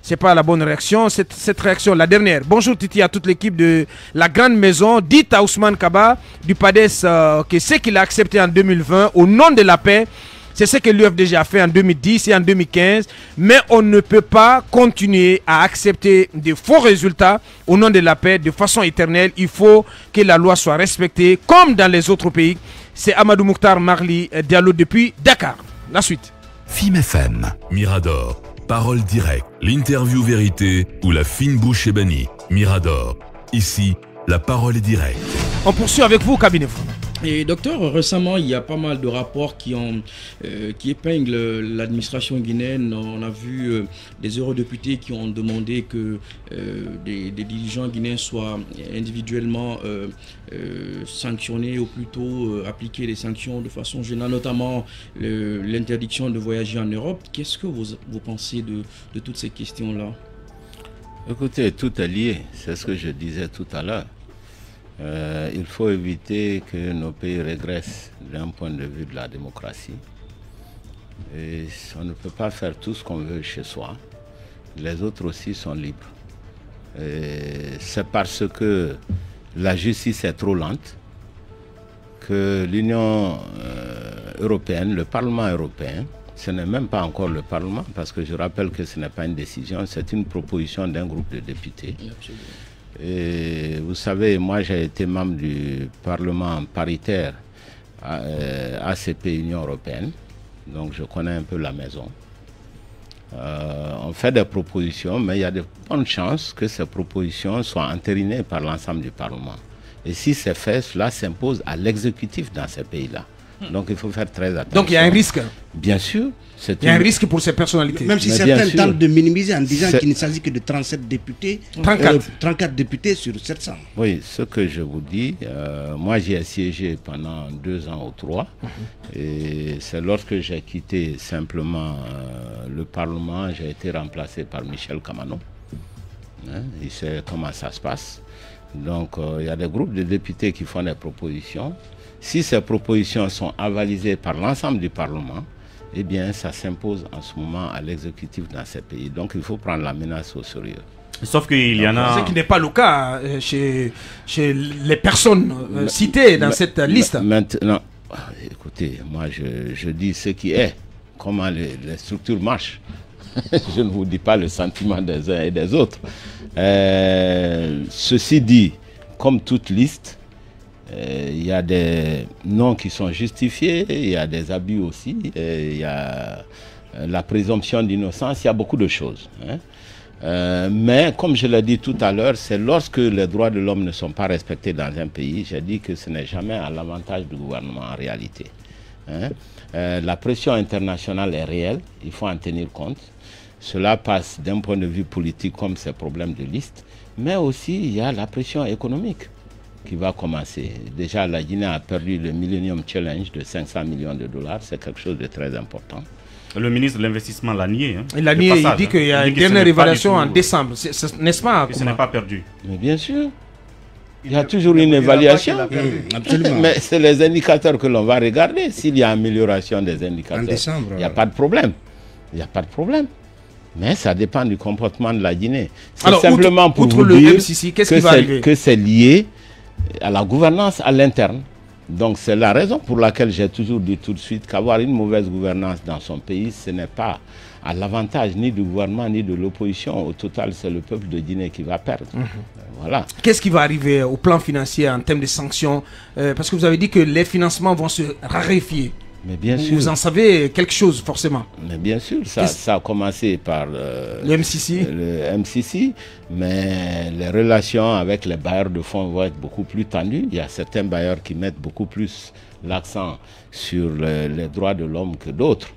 A: c'est pas la bonne réaction, cette réaction, la dernière. Bonjour Titi à toute l'équipe de la grande maison. Dites à Ousmane Kaba du PADES que ce qu'il a accepté en 2020 au nom de la paix, c'est ce que l'UFDG a fait en 2010 et en 2015. Mais on ne peut pas continuer à accepter de faux résultats au nom de la paix de façon éternelle. Il faut que la loi soit respectée comme dans les autres pays. C'est Amadou Mokhtar Marli Diallo depuis Dakar. La suite.
B: FIM FM, Mirador, parole directe, l'interview vérité ou la fine bouche ébanie. Mirador, ici, la parole est directe.
A: On poursuit avec vous, cabinet.
H: Et docteur, récemment, il y a pas mal de rapports qui épinglent l'administration guinéenne. On a vu des eurodéputés qui ont demandé que des dirigeants guinéens soient individuellement sanctionnés, ou plutôt appliquer des sanctions de façon générale, notamment l'interdiction de voyager en Europe. Qu'est-ce que vous pensez de toutes ces questions-là?
C: Écoutez, tout est lié. C'est ce que je disais tout à l'heure. Il faut éviter que nos pays régressent d'un point de vue de la démocratie. Et on ne peut pas faire tout ce qu'on veut chez soi. Les autres aussi sont libres. C'est parce que la justice est trop lente que l'Union européenne, le Parlement européen, ce n'est même pas encore le Parlement, parce que je rappelle que ce n'est pas une décision, c'est une proposition d'un groupe de députés. Absolument. Et vous savez, moi j'ai été membre du Parlement paritaire ACP Union Européenne, donc je connais un peu la maison. On fait des propositions, mais il y a de bonnes chances que ces propositions soient entérinées par l'ensemble du Parlement. Et si c'est fait, cela s'impose à l'exécutif dans ces pays-là. Donc il faut faire très attention.
A: Donc il y a un risque.
C: Bien sûr.
A: Il y a un risque pour ces personnalités.
D: Même si certains tentent de minimiser en disant qu'il ne s'agit que de 37 députés, 34 députés sur 700.
C: Oui, ce que je vous dis, moi j'y ai siégé pendant 2 ans ou 3. Et c'est lorsque j'ai quitté simplement le Parlement, j'ai été remplacé par Michel Kamano. Il sait comment ça se passe. Donc il y a des groupes de députés qui font des propositions. Si ces propositions sont avalisées par l'ensemble du Parlement, eh bien, ça s'impose en ce moment à l'exécutif dans ces pays. Donc, il faut prendre la menace au sérieux.
G: Sauf qu'il y en a...
A: Ce qui n'est pas le cas chez les personnes citées dans cette liste.
C: Maintenant, écoutez, moi, je dis ce qui est, comment les structures marchent. Je ne vous dis pas le sentiment des uns et des autres. Ceci dit, comme toute liste, il y a des noms qui sont justifiés, il y a des abus aussi, il y a la présomption d'innocence, il y a beaucoup de choses. Mais comme je l'ai dit tout à l'heure, c'est lorsque les droits de l'homme ne sont pas respectés dans un pays, j'ai dit que ce n'est jamais à l'avantage du gouvernement en réalité. La pression internationale est réelle, il faut en tenir compte. Cela passe d'un point de vue politique comme ces problèmes de liste, mais aussi il y a la pression économique qui va commencer. Déjà, la Guinée a perdu le Millennium Challenge de 500 millions de dollars. C'est quelque chose de très important.
G: Le ministre de l'Investissement l'a nié.
A: Il l'a nié, il dit qu'il y a une dernière évaluation en décembre. N'est-ce pas?
G: Ce n'est pas perdu.
C: Mais bien sûr. Il y a toujours une évaluation. Absolument. Mais c'est les indicateurs que l'on va regarder. S'il y a amélioration des indicateurs, il n'y a pas de problème. Il n'y a pas de problème. Mais ça dépend du comportement de la Guinée. C'est simplement pour vous dire que c'est lié à la gouvernance à l'interne. Donc c'est la raison pour laquelle j'ai toujours dit tout de suite qu'avoir une mauvaise gouvernance dans son pays, ce n'est pas à l'avantage ni du gouvernement ni de l'opposition. Au total, c'est le peuple de Guinée qui va perdre. Voilà.
A: Qu'est-ce qui va arriver au plan financier en termes de sanctions? Parce que vous avez dit que les financements vont se raréfier.
C: Mais bien sûr.
A: Vous en savez quelque chose, forcément.
C: Mais bien sûr, ça a commencé par
A: le
C: MCC, mais les relations avec les bailleurs de fonds vont être beaucoup plus tendues. Il y a certains bailleurs qui mettent beaucoup plus l'accent sur les droits de l'homme que d'autres.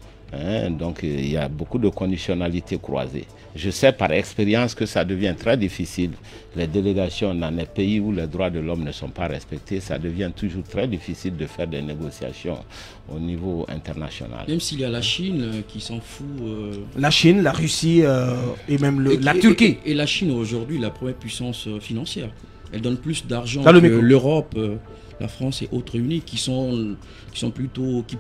C: Donc il y a beaucoup de conditionnalités croisées. Je sais par expérience que ça devient très difficile. Les délégations dans les pays où les droits de l'homme ne sont pas respectés, ça devient toujours très difficile de faire des négociations au niveau international.
H: Même s'il y a la Chine qui s'en fout.
A: La Chine, la Russie et même la Turquie.
H: Et la Chine aujourd'hui, la première puissance financière. Elle donne plus d'argent que l'Europe, la France et autres unis qui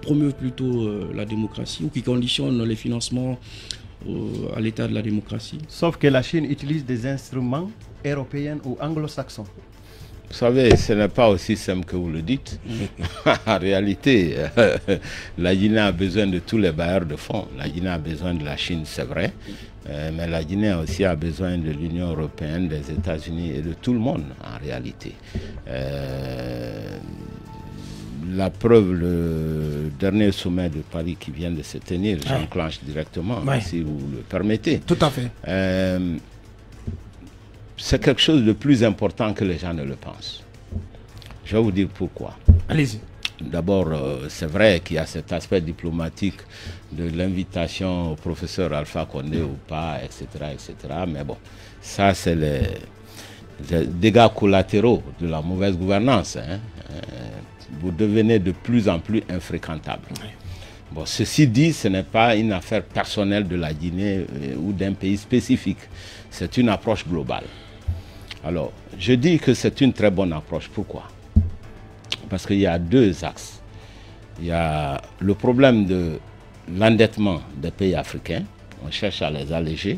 H: promeuvent plutôt la démocratie ou qui conditionnent les financements à l'état de la démocratie.
F: Sauf que la Chine utilise des instruments européens ou anglo-saxons.
C: Vous savez, ce n'est pas aussi simple que vous le dites. En réalité, la Guinée a besoin de tous les bailleurs de fonds. La Guinée a besoin de la Chine, c'est vrai. Mais la Guinée aussi a besoin de l'Union européenne, des États-Unis et de tout le monde, en réalité. La preuve, le dernier sommet de Paris qui vient de se tenir, j'enclenche directement, si vous le permettez.
A: Tout à fait.
C: C'est quelque chose de plus important que les gens ne le pensent. Je vais vous dire pourquoi.
A: Allez-y.
C: D'abord, c'est vrai qu'il y a cet aspect diplomatique de l'invitation au professeur Alpha Condé ou pas, etc., etc. Mais bon, ça, c'est les dégâts collatéraux de la mauvaise gouvernance. Vous devenez de plus en plus infréquentable. Oui. Bon, ceci dit, ce n'est pas une affaire personnelle de la Guinée ou d'un pays spécifique. C'est une approche globale. Alors, je dis que c'est une très bonne approche. Pourquoi? Parce qu'il y a deux axes. Il y a le problème de l'endettement des pays africains. On cherche à les alléger.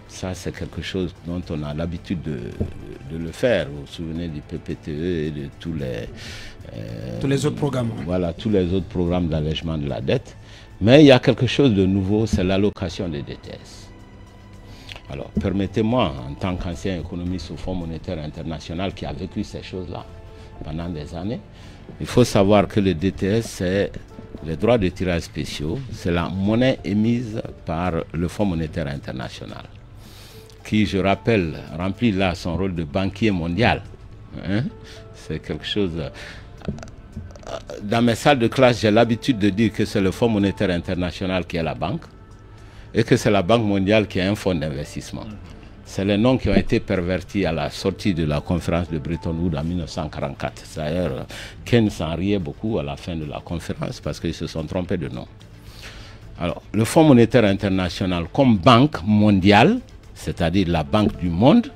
C: Ça, c'est quelque chose dont on a l'habitude de le faire. Vous vous souvenez du PPTE et de tous les
A: autres programmes.
C: Voilà, tous les autres programmes d'allègement de la dette. Mais il y a quelque chose de nouveau, c'est l'allocation des DTS. Alors, permettez-moi, en tant qu'ancien économiste au Fonds monétaire international qui a vécu ces choses-là pendant des années, il faut savoir que le DTS, c'est les droits de tirage spéciaux, c'est la monnaie émise par le Fonds monétaire international, qui, je rappelle, remplit là son rôle de banquier mondial. C'est quelque chose... Dans mes salles de classe, j'ai l'habitude de dire que c'est le Fonds monétaire international qui est la banque et que c'est la Banque mondiale qui est un fonds d'investissement. C'est les noms qui ont été pervertis à la sortie de la conférence de Bretton Woods en 1944. D'ailleurs, Keynes s'en riait beaucoup à la fin de la conférence parce qu'ils se sont trompés de nom. Alors, le Fonds monétaire international comme banque mondiale, c'est-à-dire la banque du monde,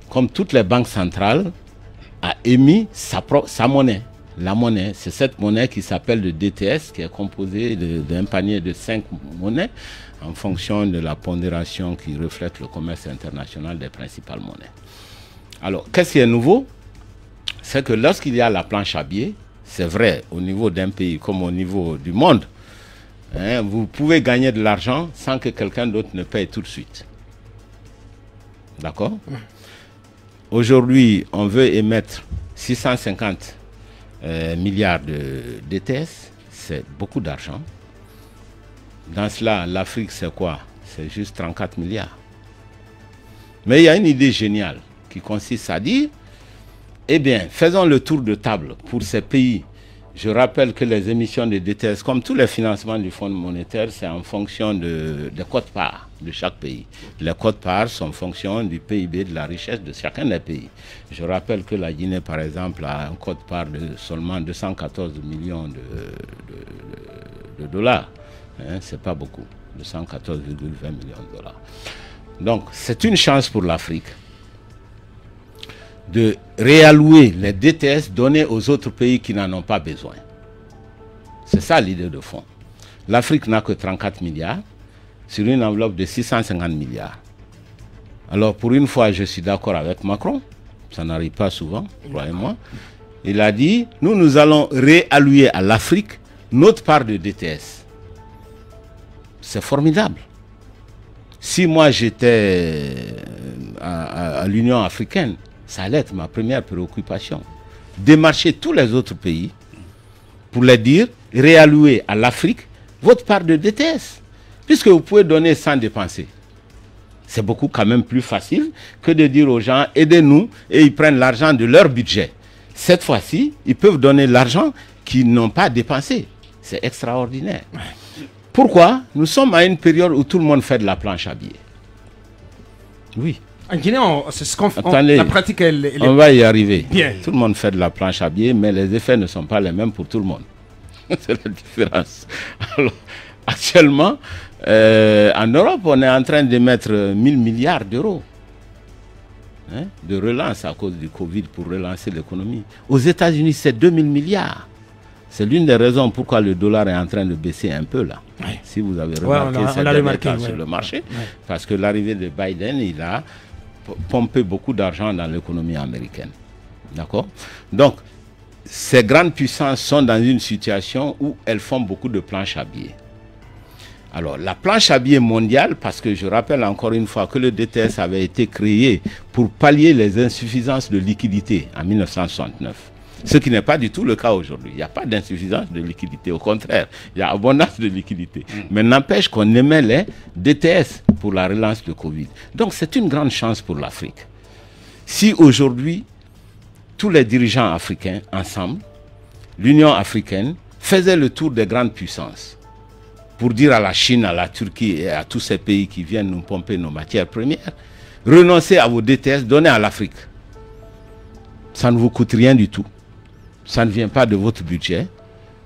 C: comme toutes les banques centrales, a émis sa monnaie. La monnaie, c'est cette monnaie qui s'appelle le DTS, qui est composée d'un panier de 5 monnaies en fonction de la pondération qui reflète le commerce international des principales monnaies. Alors, qu'est-ce qui est nouveau? C'est que lorsqu'il y a la planche à billets, c'est vrai au niveau d'un pays comme au niveau du monde, vous pouvez gagner de l'argent sans que quelqu'un d'autre ne paye tout de suite. D'accord? Aujourd'hui, on veut émettre 650 milliards de DTS, c'est beaucoup d'argent. Dans cela, l'Afrique, c'est quoi? C'est juste 34 milliards. Mais il y a une idée géniale qui consiste à dire, eh bien, faisons le tour de table pour ces pays. Je rappelle que les émissions de DTS, comme tous les financements du Fonds monétaire, c'est en fonction des quotes-parts de chaque pays. Les quotes-parts sont en fonction du PIB, de la richesse de chacun des pays. Je rappelle que la Guinée, par exemple, a un quote-part de seulement 214 millions de dollars. C'est pas beaucoup, 214,20 millions de dollars. Donc, c'est une chance pour l'Afrique de réallouer les DTS donnés aux autres pays qui n'en ont pas besoin. C'est ça l'idée de fond. L'Afrique n'a que 34 milliards sur une enveloppe de 650 milliards. Alors pour une fois, je suis d'accord avec Macron, ça n'arrive pas souvent, croyez-moi. Il a dit, nous allons réallouer à l'Afrique notre part de DTS. C'est formidable. Si moi j'étais à l'Union africaine, ça allait être ma première préoccupation. Démarcher tous les autres pays pour leur dire, réallouer à l'Afrique votre part de DTS. Puisque vous pouvez donner sans dépenser. C'est beaucoup quand même plus facile que de dire aux gens, aidez-nous, et ils prennent l'argent de leur budget. Cette fois-ci, ils peuvent donner l'argent qu'ils n'ont pas dépensé. C'est extraordinaire. Pourquoi? Nous sommes à une période où tout le monde fait de la planche à billets. Oui.
A: En Guinée, c'est ce qu'on fait.
C: Attendez,
A: la pratique,
C: on va y arriver.
A: Bien.
C: Tout le monde fait de la planche à billets, mais les effets ne sont pas les mêmes pour tout le monde. C'est la différence. Alors, actuellement, en Europe, on est en train de mettre 1000 milliards d'euros de relance à cause du Covid pour relancer l'économie. Aux États-Unis, c'est 2000 milliards. C'est l'une des raisons pourquoi le dollar est en train de baisser un peu là. Oui. Si vous avez remarqué, sur le marché. Oui. Parce que l'arrivée de Biden, il a pompé beaucoup d'argent dans l'économie américaine. D'accord? Donc, ces grandes puissances sont dans une situation où elles font beaucoup de planches à billets. Alors, la planche à billets mondiale, parce que je rappelle encore une fois que le DTS avait été créé pour pallier les insuffisances de liquidité en 1969. Ce qui n'est pas du tout le cas aujourd'hui. Il n'y a pas d'insuffisance de liquidité. Au contraire, il y a abondance de liquidité. Mais n'empêche qu'on émet les DTS pour la relance de Covid. Donc, c'est une grande chance pour l'Afrique. Si aujourd'hui, tous les dirigeants africains, ensemble, l'Union africaine, faisaient le tour des grandes puissances pour dire à la Chine, à la Turquie et à tous ces pays qui viennent nous pomper nos matières premières, renoncez à vos DTS, donnez à l'Afrique. Ça ne vous coûte rien du tout. Ça ne vient pas de votre budget.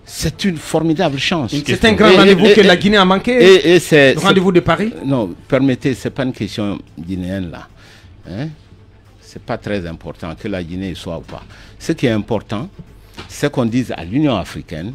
C: C'est une formidable chance.
A: C'est un grand rendez-vous que la Guinée a manqué. Le rendez-vous de Paris.
C: Non, permettez, ce n'est pas une question guinéenne là. Hein? Ce n'est pas très important que la Guinée y soit ou pas. Ce qui est important, c'est qu'on dise à l'Union africaine,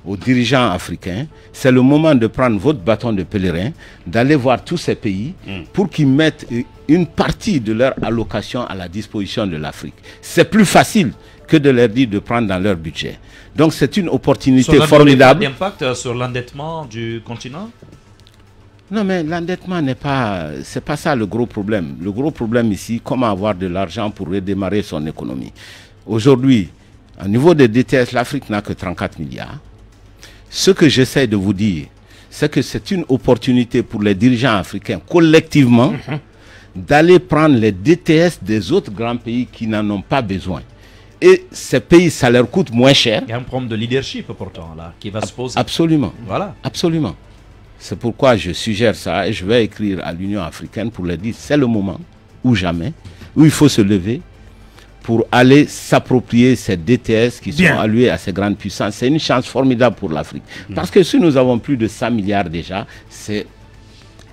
C: aux dirigeants africains, c'est le moment de prendre votre bâton de pèlerin, d'aller voir tous ces pays pour qu'ils mettent une partie de leur allocation à la disposition de l'Afrique. C'est plus facile que de leur dire de prendre dans leur budget. Donc c'est une opportunité formidable.
E: L'impact sur l'endettement du continent?
C: Non, mais l'endettement n'est pas... C'est pas ça le gros problème. Le gros problème ici, comment avoir de l'argent pour redémarrer son économie. Aujourd'hui, au niveau des DTS, l'Afrique n'a que 34 milliards. Ce que j'essaie de vous dire, c'est que c'est une opportunité pour les dirigeants africains, collectivement, d'aller prendre les DTS des autres grands pays qui n'en ont pas besoin. Et ces pays, ça leur coûte moins cher.
E: Il y a un problème de leadership pourtant là, qui va se poser.
C: Absolument.
E: Voilà.
C: Absolument. C'est pourquoi je suggère ça et je vais écrire à l'Union africaine pour leur dire c'est le moment, ou jamais, où il faut se lever pour aller s'approprier ces DTS qui sont alloués à ces grandes puissances. C'est une chance formidable pour l'Afrique. Parce que si nous avons plus de 100 milliards déjà, c'est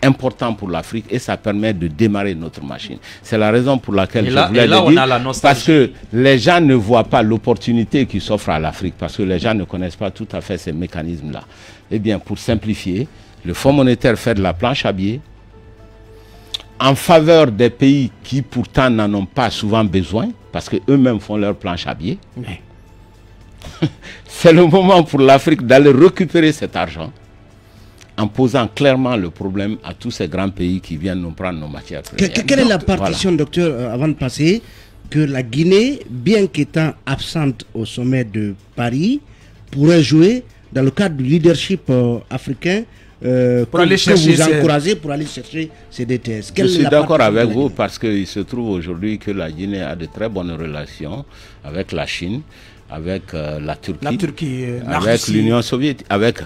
C: important pour l'Afrique et ça permet de démarrer notre machine. C'est la raison pour laquelle je voulais le dire, parce que les gens ne voient pas l'opportunité qui s'offre à l'Afrique, parce que les gens ne connaissent pas tout à fait ces mécanismes-là. Eh bien, pour simplifier, le Fonds monétaire fait de la planche à billets en faveur des pays qui pourtant n'en ont pas souvent besoin, parce qu'eux-mêmes font leur planche à billets. C'est le moment pour l'Afrique d'aller récupérer cet argent en posant clairement le problème à tous ces grands pays qui viennent nous prendre nos matières premières.
D: Quelle est la partition, docteur, avant de passer, que la Guinée, bien qu'étant absente au sommet de Paris, pourrait jouer dans le cadre du leadership africain pour aller chercher vous encourager pour aller chercher ces DTS?
C: Je suis d'accord avec vous parce qu'il se trouve aujourd'hui que la Guinée a de très bonnes relations avec la Chine, avec la Turquie, avec l'Union soviétique, avec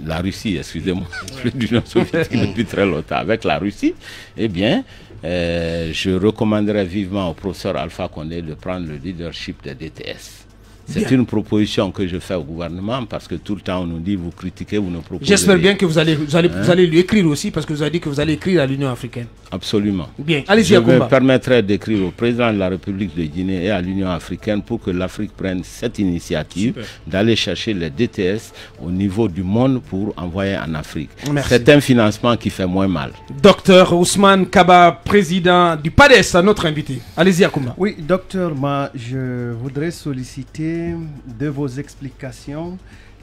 C: la Russie, excusez-moi, l'Union soviétique depuis très longtemps, avec la Russie. Eh bien, je recommanderais vivement au professeur Alpha Condé de prendre le leadership des DTS. C'est une proposition que je fais au gouvernement parce que tout le temps on nous dit vous critiquez, vous ne proposez.
A: J'espère bien que vous allez lui écrire aussi parce que vous avez dit que vous allez écrire à l'Union africaine.
C: Absolument.
A: Bien, allez-y.
C: Je me permettrai d'écrire au président de la République de Guinée et à l'Union africaine pour que l'Afrique prenne cette initiative d'aller chercher les DTS au niveau du monde pour envoyer en Afrique. C'est un financement qui fait moins mal.
A: Docteur Ousmane Kaba, président du PADES, notre invité. Allez-y, Akoumba.
F: Oui, docteur, je voudrais solliciter de vos explications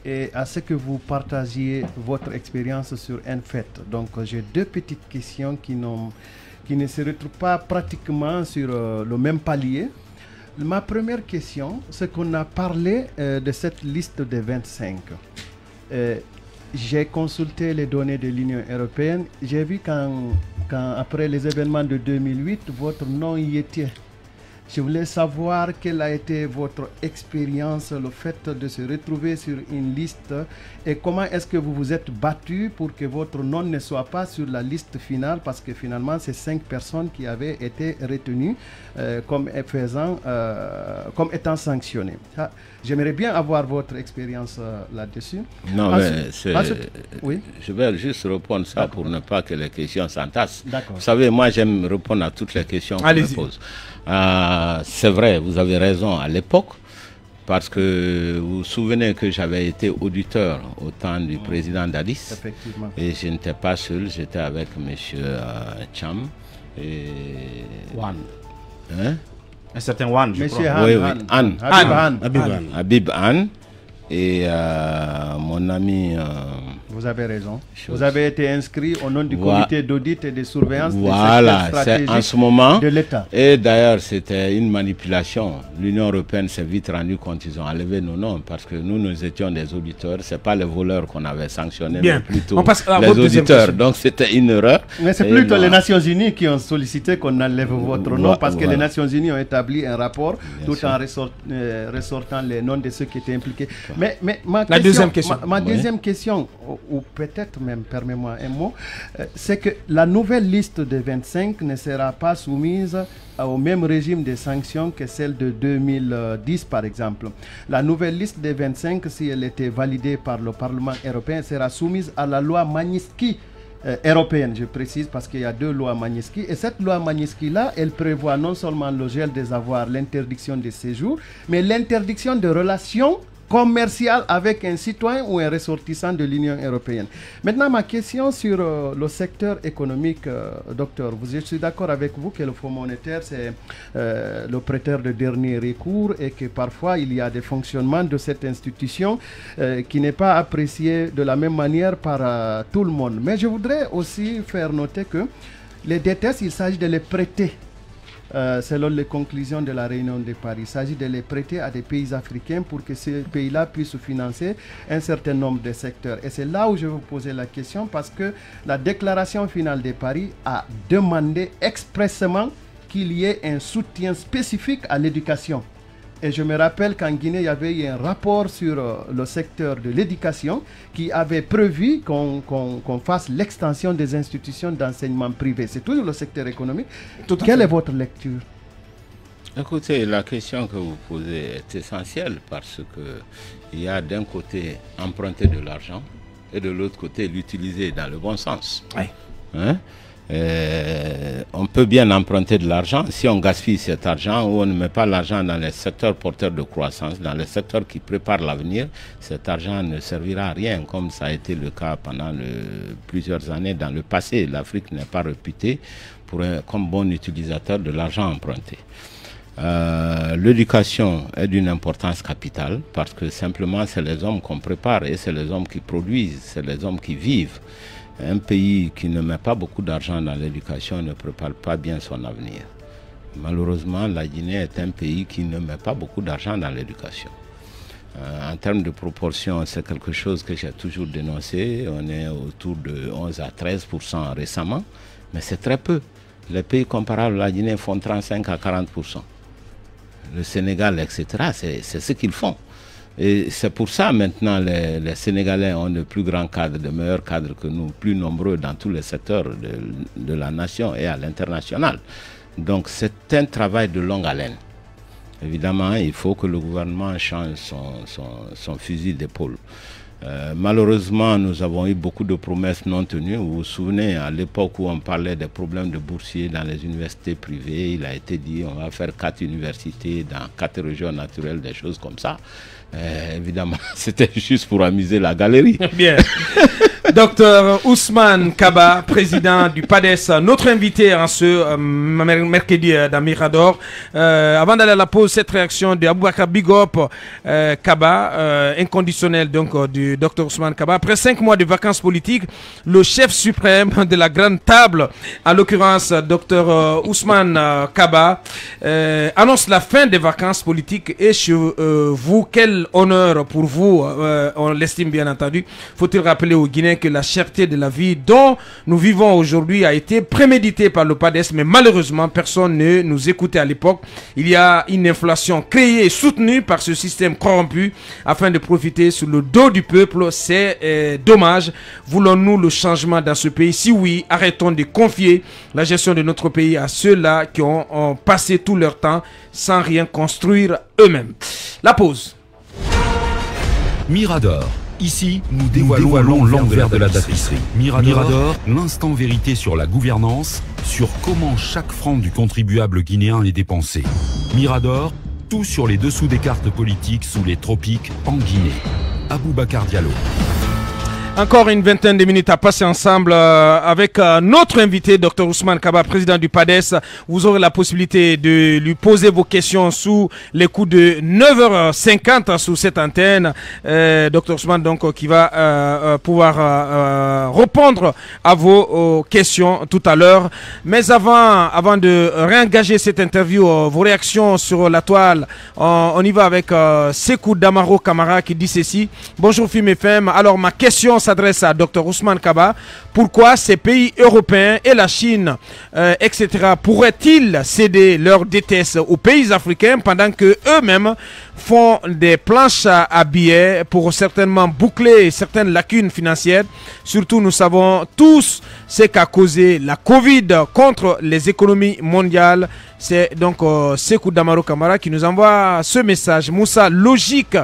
F: et à ce que vous partagiez votre expérience sur un fait. Donc j'ai deux petites questions qui ne se retrouvent pas pratiquement sur le même palier. Ma première question, c'est qu'on a parlé de cette liste des 25. J'ai consulté les données de l'Union européenne. J'ai vu qu'après les événements de 2008, votre nom y était. Je voulais savoir quelle a été votre expérience, le fait de se retrouver sur une liste et comment est-ce que vous vous êtes battu pour que votre nom ne soit pas sur la liste finale, parce que finalement c'est 5 personnes qui avaient été retenues comme étant sanctionnées. J'aimerais bien avoir votre expérience là-dessus.
C: Non,
F: ensuite, oui?
C: Je vais juste répondre ça pour ne pas que les questions s'entassent. Vous
F: D'accord.
C: savez, moi j'aime répondre à toutes les questions qu'on me pose. C'est vrai, vous avez raison à l'époque, parce que vous vous souvenez que j'avais été auditeur au temps du président Dadis.
F: Effectivement.
C: Et je n'étais pas seul, j'étais avec M. Cham et...
G: Wan.
C: Hein?
G: Un certain Wan, je
F: Monsieur
G: crois.
C: Oui,
F: Han.
C: Habib Han. Et mon ami...
F: Vous avez raison. Vous avez été inscrit au nom du comité d'audit et de surveillance des
C: voilà,
F: secteurs
C: c'est en
F: stratégiques
C: ce moment
F: de l'État.
C: Et d'ailleurs, c'était une manipulation. L'Union européenne s'est vite rendue compte, ils ont enlevé nos noms parce que nous étions des auditeurs. Ce n'est pas les voleurs qu'on avait sanctionnés, mais plutôt les auditeurs. Donc c'était une erreur.
F: Mais c'est plutôt les Nations Unies qui ont sollicité qu'on enlève votre nom, parce que les Nations Unies ont établi un rapport tout en ressortant les noms de ceux qui étaient impliqués. Mais ma deuxième question, ou peut-être même, permets-moi un mot, c'est que la nouvelle liste de 25 ne sera pas soumise au même régime de sanctions que celle de 2010 par exemple. La nouvelle liste des 25, si elle était validée par le Parlement européen, sera soumise à la loi Magnitsky européenne, je précise, parce qu'il y a 2 lois Magnitsky. Et cette loi Magnitsky-là, elle prévoit non seulement le gel des avoirs, l'interdiction des séjours, mais l'interdiction de relations commercial avec un citoyen ou un ressortissant de l'Union européenne. Maintenant, ma question sur le secteur économique, docteur. Je suis d'accord avec vous que le Fonds monétaire, c'est le prêteur de dernier recours et que parfois, il y a des fonctionnements de cette institution qui n'est pas apprécié de la même manière par tout le monde. Mais je voudrais aussi faire noter que les dettes, il s'agit de les prêter. Selon les conclusions de la réunion de Paris, il s'agit de les prêter à des pays africains pour que ces pays-là puissent financer un certain nombre de secteurs. Et c'est là où je vais vous poser la question, parce que la déclaration finale de Paris a demandé expressément qu'il y ait un soutien spécifique à l'éducation. Et je me rappelle qu'en Guinée, il y avait eu un rapport sur le secteur de l'éducation qui avait prévu qu'on fasse l'extension des institutions d'enseignement privé. C'est toujours le secteur économique. Quelle est votre lecture?
C: Écoutez, la question que vous posez est essentielle, parce qu'il y a d'un côté emprunter de l'argent et de l'autre côté l'utiliser dans le bon sens.
A: Oui.
C: Hein? On peut bien emprunter de l'argent. Si on gaspille cet argent ou on ne met pas l'argent dans les secteurs porteurs de croissance, dans les secteurs qui préparent l'avenir, cet argent ne servira à rien, comme ça a été le cas pendant plusieurs années dans le passé. L'Afrique n'est pas réputée comme bon utilisateur de l'argent emprunté. L'éducation est d'une importance capitale, parce que simplement c'est les hommes qu'on prépare et c'est les hommes qui produisent, c'est les hommes qui vivent. Un pays qui ne met pas beaucoup d'argent dans l'éducation ne prépare pas bien son avenir. Malheureusement, la Guinée est un pays qui ne met pas beaucoup d'argent dans l'éducation. En termes de proportion, c'est quelque chose que j'ai toujours dénoncé. On est autour de 11 à 13% récemment, mais c'est très peu. Les pays comparables à la Guinée font 35 à 40%. Le Sénégal, etc., c'est ce qu'ils font. Et c'est pour ça maintenant les Sénégalais ont de plus grands cadres, de meilleurs cadres que nous, plus nombreux dans tous les secteurs de la nation et à l'international. Donc c'est un travail de longue haleine. Évidemment, il faut que le gouvernement change son fusil d'épaule. Malheureusement, nous avons eu beaucoup de promesses non tenues. Vous vous souvenez, à l'époque où on parlait des problèmes de boursiers dans les universités privées, il a été dit on va faire 4 universités dans 4 régions naturelles, des choses comme ça. Évidemment, c'était juste pour amuser la galerie.
A: Bien. Docteur Ousmane Kaba, président du PADES, notre invité en ce mercredi dans Mirador. Avant d'aller à la pause, cette réaction de Aboubakar Bigop Kaba, inconditionnelle donc du Docteur Ousmane Kaba. Après 5 mois de vacances politiques, le chef suprême de la grande table, en l'occurrence Docteur Ousmane Kaba, annonce la fin des vacances politiques. Et chez vous, quel honneur pour vous, on l'estime bien entendu. Faut-il rappeler aux Guinéens que la cherté de la vie dont nous vivons aujourd'hui a été préméditée par le PADES, mais malheureusement personne ne nous écoutait à l'époque. Il y a une inflation créée et soutenue par ce système corrompu afin de profiter sur le dos du peuple. C'est dommage. Voulons-nous le changement dans ce pays? Si oui, arrêtons de confier la gestion de notre pays à ceux-là qui ont passé tout leur temps sans rien construire eux-mêmes. La pause.
I: Mirador. Ici, nous dévoilons l'envers de la tapisserie. Mirador, l'instant vérité sur la gouvernance, sur comment chaque franc du contribuable guinéen est dépensé. Mirador, tout sur les dessous des cartes politiques sous les tropiques en Guinée. Aboubakar Diallo.
A: Encore une vingtaine de minutes à passer ensemble avec notre invité, Dr Ousmane Kaba, président du PADES. Vous aurez la possibilité de lui poser vos questions sous les coups de 9h50 sous cette antenne. Dr Ousmane, donc, qui va pouvoir répondre à vos questions tout à l'heure. Mais avant de réengager cette interview, vos réactions sur la toile, on y va avec Sekou Damaro Kamara qui dit ceci. Bonjour Film FM. Alors ma question s'adresse à Dr Ousmane Kaba. Pourquoi ces pays européens et la Chine, etc., pourraient-ils céder leurs dettes aux pays africains pendant que eux-mêmes font des planches à billets pour certainement boucler certaines lacunes financières? Surtout, nous savons tous ce qu'a causé la Covid contre les économies mondiales. C'est donc Sekou Damaro Kamara qui nous envoie ce message. Moussa Logique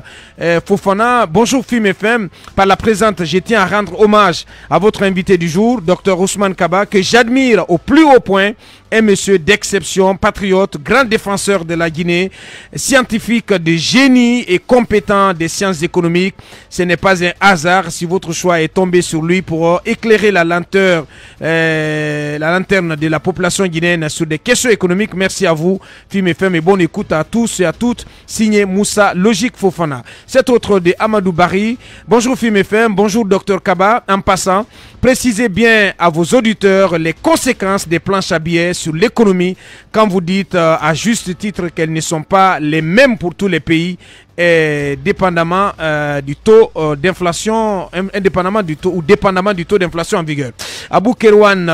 A: Fofana, bonjour Film FM. Par la présente, je tiens à rendre hommage à votre invité du jour, Dr Ousmane Kaba, que j'admire au plus haut point. Un monsieur d'exception, patriote, grand défenseur de la Guinée, scientifique de génie et compétent des sciences économiques. Ce n'est pas un hasard si votre choix est tombé sur lui pour éclairer la lanterne de la population guinéenne sur des questions économiques. Merci à vous, Film FM, et bonne écoute à tous et à toutes. Signé Moussa Logique Fofana. Cet autre de Amadou Bari. Bonjour Film FM, bonjour Dr Kaba. En passant, précisez bien à vos auditeurs les conséquences des planches à billets sur l'économie quand vous dites à juste titre qu'elles ne sont pas les mêmes pour tous les pays, dépendamment du taux d'inflation, indépendamment du taux ou dépendamment du taux d'inflation en vigueur. Abou Kerwan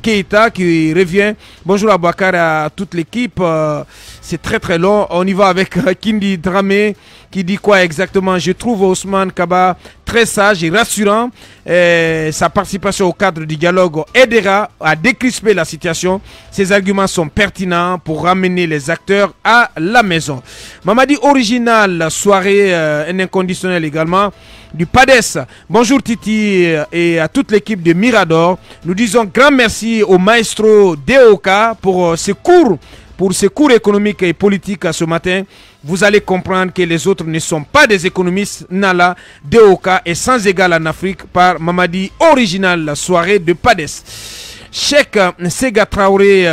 A: Keita qui revient. Bonjour Aboubakar à toute l'équipe. C'est très très long. On y va avec Kindi Dramé qui dit quoi exactement? Je trouve Ousmane Kaba très sage et rassurant. Sa participation au cadre du dialogue aidera à décrisper la situation. Ses arguments sont pertinents pour ramener les acteurs à la maison. Mamadi Original, soirée, un inconditionnel également du PADES. Bonjour Titi et à toute l'équipe de Mirador. Nous disons grand merci au maestro Deoka pour ses cours économiques et politiques ce matin. Vous allez comprendre que les autres ne sont pas des économistes. Nala Deoka est sans égal en Afrique par Mamadi Original, la soirée de PADES. Cheikh Sega Traoré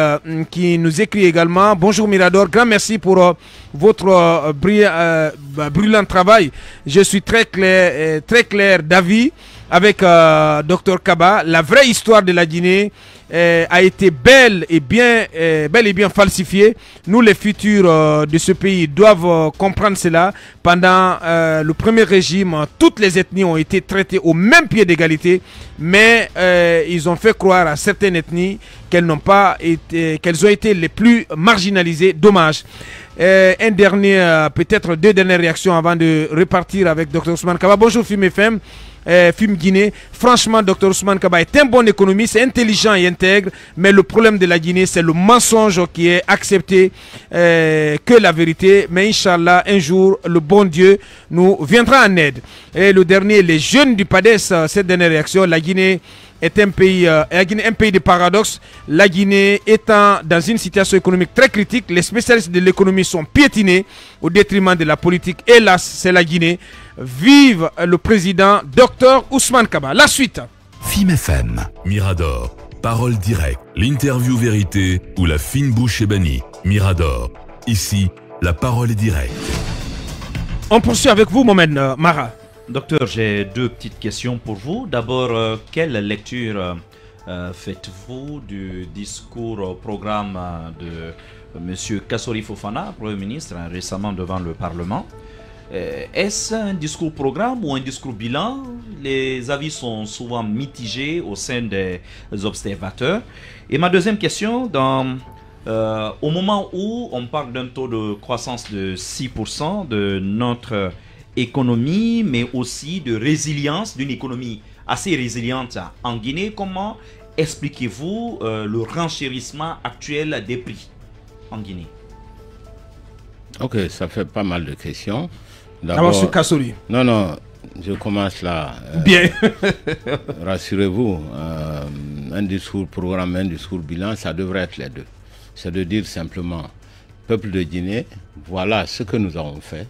A: qui nous écrit également. Bonjour Mirador, grand merci pour votre brûlant travail. Je suis très clair d'avis avec Dr Kaba. La vraie histoire de la Guinée a été bel et bien falsifiée. Nous, les futurs de ce pays, doivent comprendre cela. Pendant le premier régime, toutes les ethnies ont été traitées au même pied d'égalité, mais ils ont fait croire à certaines ethnies qu'elles ont été les plus marginalisées. Dommage. Peut-être deux dernières réactions avant de repartir avec Dr Ousmane Kaba. Bonjour Film FM. Film Guinée. Franchement, Dr Ousmane Kaba est un bon économiste, intelligent et intègre, mais le problème de la Guinée, c'est le mensonge qui est accepté que la vérité. Mais Inch'Allah, un jour, le bon Dieu nous viendra en aide. Et le dernier, les jeunes du PADES, cette dernière réaction, la Guinée est un pays, un pays de paradoxe. La Guinée étant dans une situation économique très critique, les spécialistes de l'économie sont piétinés au détriment de la politique. Hélas, c'est la Guinée. Vive le président Dr Ousmane Kaba. La suite.
B: FIM FM, Mirador, parole directe, l'interview vérité ou la fine bouche ébanie. Mirador, ici, la parole est directe.
A: On poursuit avec vous, Mohamed Mara.
E: Docteur, j'ai deux petites questions pour vous. D'abord, quelle lecture faites-vous du discours au programme de M. Kassori Fofana, Premier ministre, récemment devant le Parlement? Est-ce un discours programme ou un discours bilan? Les avis sont souvent mitigés au sein des observateurs. Et ma deuxième question, au moment où on parle d'un taux de croissance de 6% de notre économie, mais aussi de résilience, d'une économie assez résiliente en Guinée, comment expliquez-vous le renchérissement actuel des prix en Guinée?
C: Ok, ça fait pas mal de questions.
A: D'abord sur Kassori.
C: Non, je commence là.
A: Bien.
C: Rassurez-vous, un discours programme, un discours bilan, ça devrait être les deux. C'est de dire simplement, peuple de Guinée, voilà ce que nous avons fait.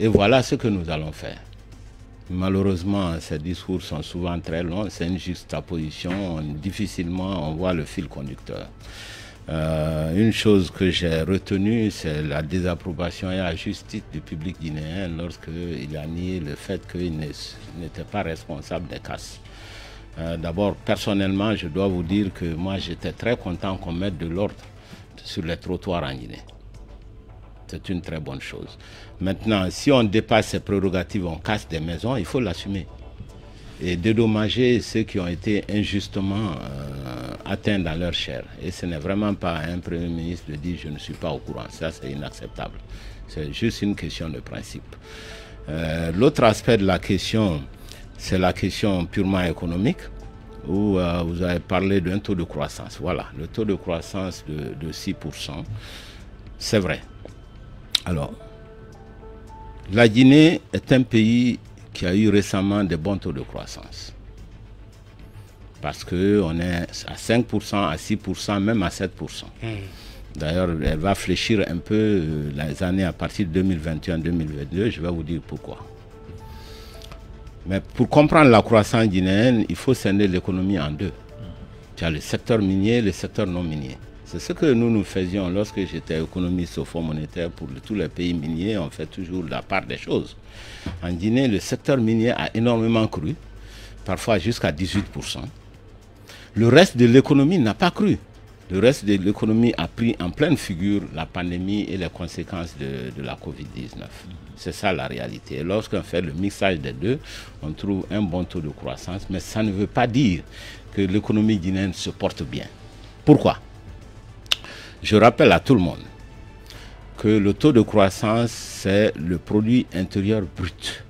C: Et voilà ce que nous allons faire. Malheureusement, ces discours sont souvent très longs. C'est une juxtaposition. Difficilement, on voit le fil conducteur. Une chose que j'ai retenue, c'est la désapprobation et la justice du public guinéen lorsqu'il a nié le fait qu'il n'était pas responsable des casses. D'abord, personnellement, je dois vous dire que moi, j'étais très content qu'on mette de l'ordre sur les trottoirs en Guinée. C'est une très bonne chose. Maintenant, si on dépasse ces prérogatives, on casse des maisons, il faut l'assumer. Et dédommager ceux qui ont été injustement atteints dans leur chair. Et ce n'est vraiment pas à un Premier ministre de dire « je ne suis pas au courant ». Ça, c'est inacceptable. C'est juste une question de principe. L'autre aspect de la question, c'est la question purement économique, où vous avez parlé d'un taux de croissance. Voilà, le taux de croissance de 6%, c'est vrai. Alors, la Guinée est un pays qui a eu récemment des bons taux de croissance. Parce qu'on est à 5%, à 6%, même à 7%. D'ailleurs, elle va fléchir un peu les années à partir de 2021-2022. Je vais vous dire pourquoi. Mais pour comprendre la croissance guinéenne, il faut scinder l'économie en deux. Tu as le secteur minier et le secteur non minier. C'est ce que nous faisions lorsque j'étais économiste au Fonds monétaire pour tous les pays miniers. On fait toujours la part des choses. En Guinée, le secteur minier a énormément cru, parfois jusqu'à 18%. Le reste de l'économie n'a pas cru. Le reste de l'économie a pris en pleine figure la pandémie et les conséquences de la Covid-19. C'est ça la réalité. Et lorsqu'on fait le mixage des deux, on trouve un bon taux de croissance, mais ça ne veut pas dire que l'économie guinéenne se porte bien. Pourquoi ? Je rappelle à tout le monde que le taux de croissance, c'est le produit intérieur brut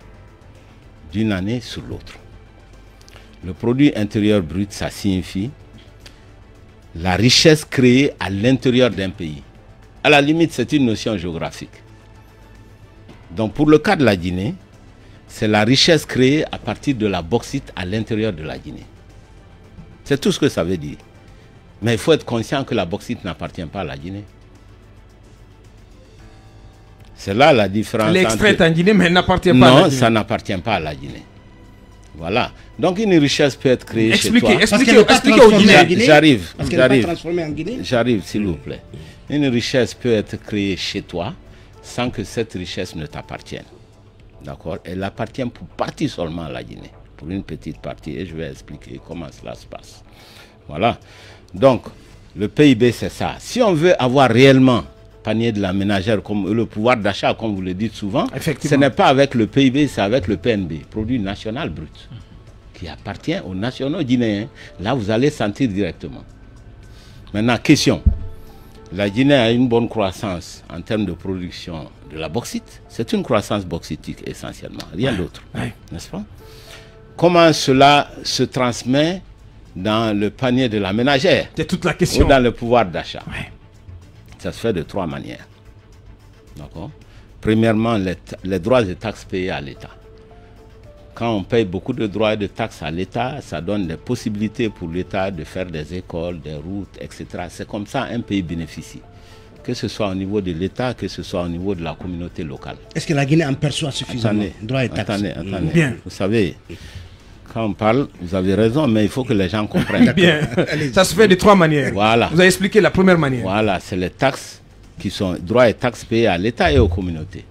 C: d'une année sur l'autre. Le produit intérieur brut, ça signifie la richesse créée à l'intérieur d'un pays. À la limite, c'est une notion géographique. Donc pour le cas de la Guinée, c'est la richesse créée à partir de la bauxite à l'intérieur de la Guinée. C'est tout ce que ça veut dire. Mais il faut être conscient que la bauxite n'appartient pas à la Guinée. C'est là la différence.
A: Elle est extraite en Guinée, mais elle n'appartient pas à la Guinée.
C: Non, ça n'appartient pas à la Guinée. Voilà. Donc une richesse peut être créée chez toi.
A: Expliquez aux Guinéens.
C: J'arrive, s'il vous plaît. Une richesse peut être créée chez toi sans que cette richesse ne t'appartienne. D'accord? Elle appartient pour partie seulement à la Guinée. Pour une petite partie. Et je vais expliquer comment cela se passe. Voilà. Donc, le PIB, c'est ça. Si on veut avoir réellement panier de la ménagère, comme le pouvoir d'achat, comme vous le dites souvent, ce n'est pas avec le PIB, c'est avec le PNB, produit national brut, qui appartient aux nationaux guinéens. Là, vous allez sentir directement. Maintenant, question. La Guinée a une bonne croissance en termes de production de la bauxite. C'est une croissance bauxitique essentiellement, rien d'autre. N'est-ce pas? Comment cela se transmet dans le panier de la ménagère?
A: C'est toute la question.
C: Ou dans le pouvoir d'achat. Ça se fait de trois manières. D'accord? Premièrement, les droits et taxes payés à l'État. Quand on paye beaucoup de droits et de taxes à l'État, ça donne des possibilités pour l'État de faire des écoles, des routes, etc. C'est comme ça un pays bénéficie. Que ce soit au niveau de l'État, que ce soit au niveau de la communauté locale.
D: Est-ce que la Guinée en perçoit suffisamment? Droits et taxes.
C: Attendez.
A: Bien.
C: Vous savez, quand on parle, vous avez raison, mais il faut que les gens comprennent.
A: Bien. Ça se fait de 3 manières.
C: Voilà.
A: Vous avez expliqué la première manière.
C: Voilà, c'est les taxes qui sont droits et taxes payés à l'État et aux communautés.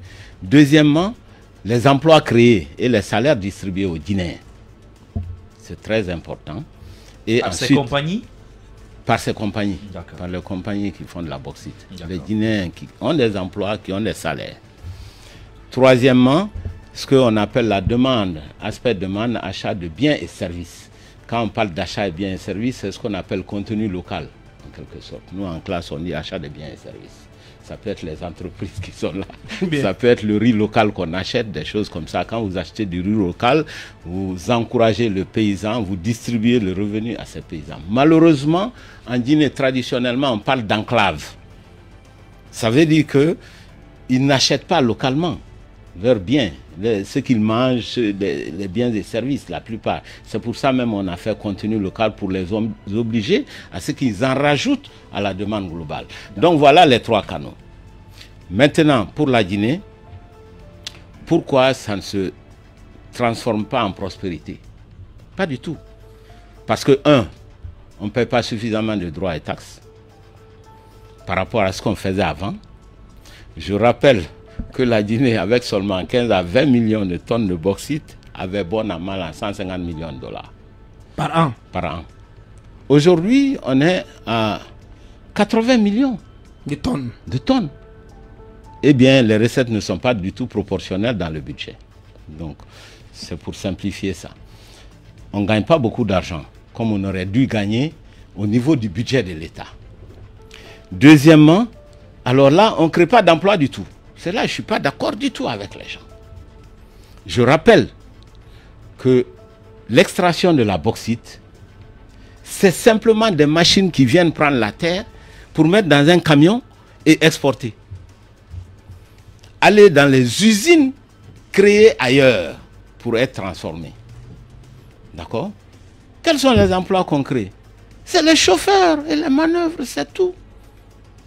C: Deuxièmement, les emplois créés et les salaires distribués aux Guinéens. C'est très important. Et
E: Par
C: ensuite,
E: ces compagnies?
C: Par ces compagnies.
E: D'accord.
C: Par les compagnies qui font de la bauxite. Les Guinéens qui ont des emplois, qui ont des salaires. Troisièmement, ce qu'on appelle la demande, aspect demande, achat de biens et services. Quand on parle d'achat de biens et services, c'est ce qu'on appelle contenu local, en quelque sorte. Nous, en classe, on dit achat de biens et services. Ça peut être les entreprises qui sont là.
A: Bien.
C: Ça peut être le riz local qu'on achète, des choses comme ça. Quand vous achetez du riz local, vous encouragez le paysan, vous distribuez le revenu à ces paysans. Malheureusement, en Guinée, traditionnellement, on parle d'enclave. Ça veut dire qu'ils n'achètent pas localement leurs biens, ce qu'ils mangent, les biens et services, la plupart. C'est pour ça même on a fait contenu local pour les obliger à ce qu'ils en rajoutent à la demande globale. Donc voilà les 3 canaux. Maintenant, pour la Guinée, pourquoi ça ne se transforme pas en prospérité? Pas du tout. Parce que, on ne paye pas suffisamment de droits et taxes par rapport à ce qu'on faisait avant. Je rappelle que la Guinée, avec seulement 15 à 20 millions de tonnes de bauxite, avait bon à mal à 150 millions de dollars.
A: Par an?
C: Par an. Aujourd'hui, on est à 80 millions
A: de tonnes.
C: Eh bien, les recettes ne sont pas du tout proportionnelles dans le budget. Donc, c'est pour simplifier ça. On ne gagne pas beaucoup d'argent, comme on aurait dû gagner au niveau du budget de l'État. Deuxièmement, alors là, on ne crée pas d'emploi du tout. C'est là que je ne suis pas d'accord du tout avec les gens. Je rappelle que l'extraction de la bauxite, c'est simplement des machines qui viennent prendre la terre pour mettre dans un camion et exporter. Aller dans les usines créées ailleurs pour être transformées. D'accord? Quels sont les emplois qu'on crée? C'est les chauffeurs et les manœuvres, c'est tout.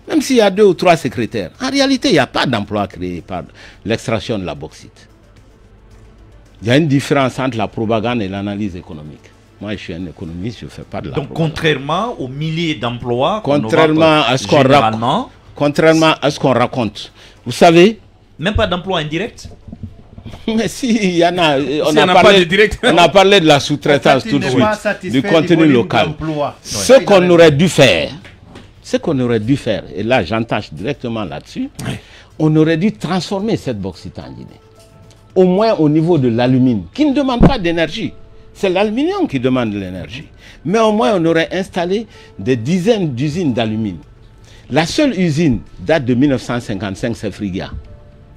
C: Même s'il y a 2 ou 3 secrétaires. En réalité, il n'y a pas d'emploi créé par l'extraction de la bauxite. Il y a une différence entre la propagande et l'analyse économique. Moi, je suis un économiste, je ne fais pas de la propagande.
E: Donc, contrairement aux milliers d'emplois,
C: contrairement à ce qu'on raconte. Vous savez,
E: même pas d'emploi indirect?
C: Mais si, il y en a. On a parlé de la sous-traitance tout de suite, du contenu local. Ce qu'on aurait dû faire, et là j'entache directement là-dessus, on aurait dû transformer cette bauxite en Guinée. Au moins au niveau de l'alumine, qui ne demande pas d'énergie. C'est l'aluminium qui demande de l'énergie. Mais au moins on aurait installé des dizaines d'usines d'alumine. La seule usine date de 1955, c'est Frigia.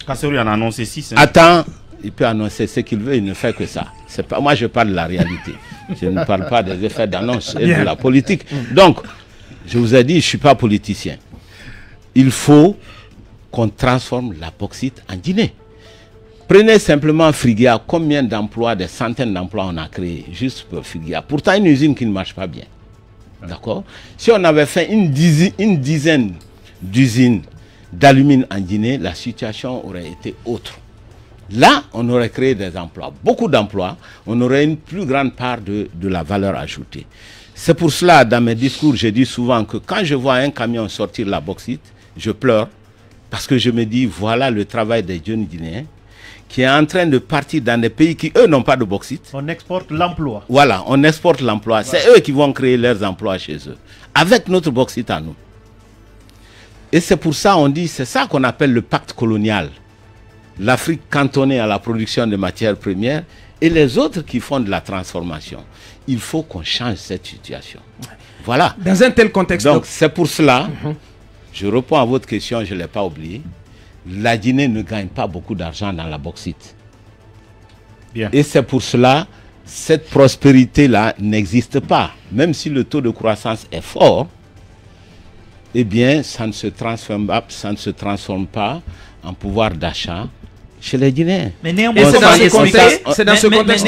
G: Kasserou en a annoncé 6.
C: Attends, il peut annoncer ce qu'il veut, il ne fait que ça. Pas, moi, je parle de la réalité. Je ne parle pas des effets d'annonce et de la politique. Donc, je vous ai dit, je ne suis pas politicien. Il faut qu'on transforme la bauxite en Guinée. Prenez simplement Frigia, combien d'emplois, des centaines d'emplois on a créés juste pour Frigia. Pourtant, une usine qui ne marche pas bien. D'accord? Si on avait fait une dizaine d'usines d'alumine en Guinée, la situation aurait été autre. Là, on aurait créé des emplois, beaucoup d'emplois, on aurait une plus grande part de la valeur ajoutée. C'est pour cela, dans mes discours, je dis souvent que quand je vois un camion sortir la bauxite, je pleure, parce que je me dis, voilà le travail des jeunes Guinéens, qui est en train de partir dans des pays qui, eux, n'ont pas de bauxite.
F: On exporte l'emploi.
C: Voilà, on exporte l'emploi. Voilà. C'est eux qui vont créer leurs emplois chez eux, avec notre bauxite à nous. Et c'est pour ça on dit, c'est ça qu'on appelle le pacte colonial. L'Afrique cantonnée à la production de matières premières et les autres qui font de la transformation. Il faut qu'on change cette situation. Voilà.
A: Dans un tel contexte.
C: Donc c'est pour cela, je réponds à votre question, je ne l'ai pas oublié. La Guinée ne gagne pas beaucoup d'argent dans la bauxite.
G: Bien.
C: Et c'est pour cela, cette prospérité-là n'existe pas. Même si le taux de croissance est fort, eh bien, ça ne se transforme pas en pouvoir d'achat chez les Guinéens.
E: Mais néanmoins,
A: c'est dans ce contexte,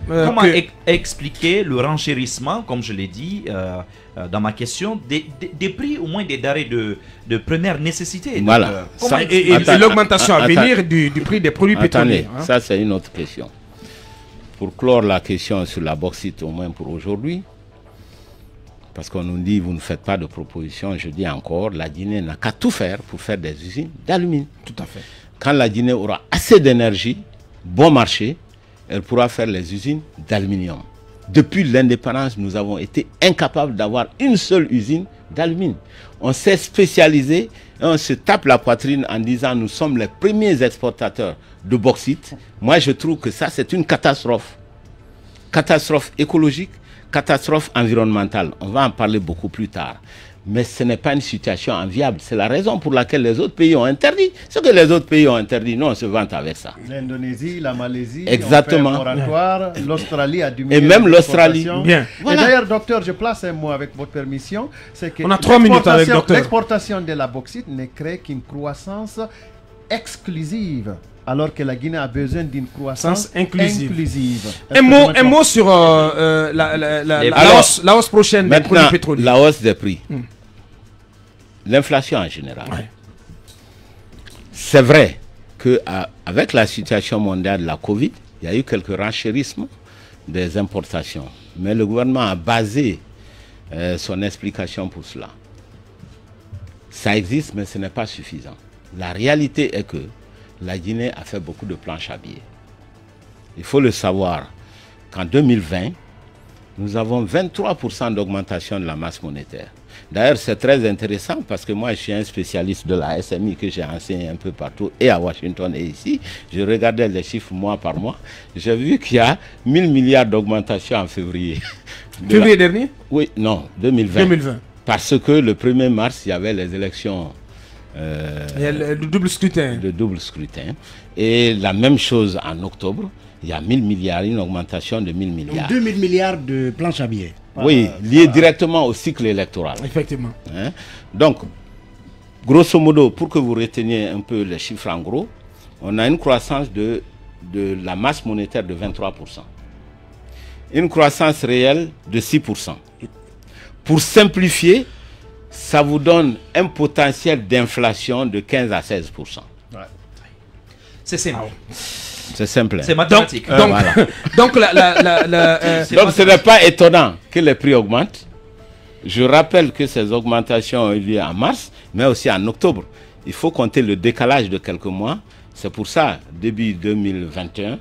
E: comment expliquer le renchérissement, comme je l'ai dit dans ma question, des prix, au moins des denrées de première nécessité.
C: Voilà.
A: Et l'augmentation à venir du prix des produits pétroliers.
C: Ça, c'est une autre question. Pour clore la question sur la bauxite, au moins pour aujourd'hui, parce qu'on nous dit vous ne faites pas de propositions, je dis encore, la Guinée n'a qu'à tout faire pour faire des usines d'alumine.
A: Tout à fait.
C: Quand la Guinée aura assez d'énergie, bon marché, elle pourra faire les usines d'aluminium. Depuis l'indépendance, nous avons été incapables d'avoir une seule usine d'alumine. On s'est spécialisé, on se tape la poitrine en disant nous sommes les premiers exportateurs de bauxite. Moi, je trouve que ça, c'est une catastrophe. Catastrophe écologique, catastrophe environnementale. On va en parler beaucoup plus tard. Mais ce n'est pas une situation enviable. C'est la raison pour laquelle les autres pays ont interdit. Ce que les autres pays ont interdit, nous on se vante avec ça.
F: L'Indonésie, la Malaisie,
C: exactement.
F: L'Australie a diminué.
C: Et même l'Australie.
A: Bien.
F: Voilà. Et d'ailleurs, docteur, je place un mot avec votre permission. C'est que
A: on a 3 minutes avec docteur.
F: L'exportation de la bauxite ne crée qu'une croissance exclusive. Alors que la Guinée a besoin d'une croissance inclusive.
A: Un mot sur la hausse prochaine des produits pétroliers.
C: La hausse des prix. L'inflation en général. Ouais. C'est vrai qu'avec la situation mondiale de la Covid, il y a eu quelques renchérissements des importations. Mais le gouvernement a basé son explication pour cela. Ça existe, mais ce n'est pas suffisant. La réalité est que la Guinée a fait beaucoup de planches à billets. Il faut le savoir qu'en 2020, nous avons 23% d'augmentation de la masse monétaire. D'ailleurs, c'est très intéressant parce que moi, je suis un spécialiste de la SMI que j'ai enseigné un peu partout, et à Washington et ici. Je regardais les chiffres mois par mois. J'ai vu qu'il y a 1000 milliards d'augmentation en février.
A: Février dernier?
C: Oui, non, 2020.
A: 2020.
C: Parce que le 1er mars, il y avait les élections.
A: Il y a le double scrutin.
C: Le double scrutin. Et la même chose en octobre, il y a 1000 milliards, une augmentation de 1000 milliards.
D: Donc 2000 milliards de planches à billets.
C: Oui, lié directement au cycle électoral.
A: Effectivement.
C: Hein? Donc, grosso modo, pour que vous reteniez un peu les chiffres en gros, on a une croissance de la masse monétaire de 23%. Une croissance réelle de 6%. Pour simplifier, ça vous donne un potentiel d'inflation de 15 à 16%. Ouais.
E: C'est simple.
C: C'est simple.
E: C'est mathématique.
C: Donc ce n'est pas étonnant que les prix augmentent. Je rappelle que ces augmentations ont eu lieu en mars, mais aussi en octobre. Il faut compter le décalage de quelques mois. C'est pour ça, début 2021,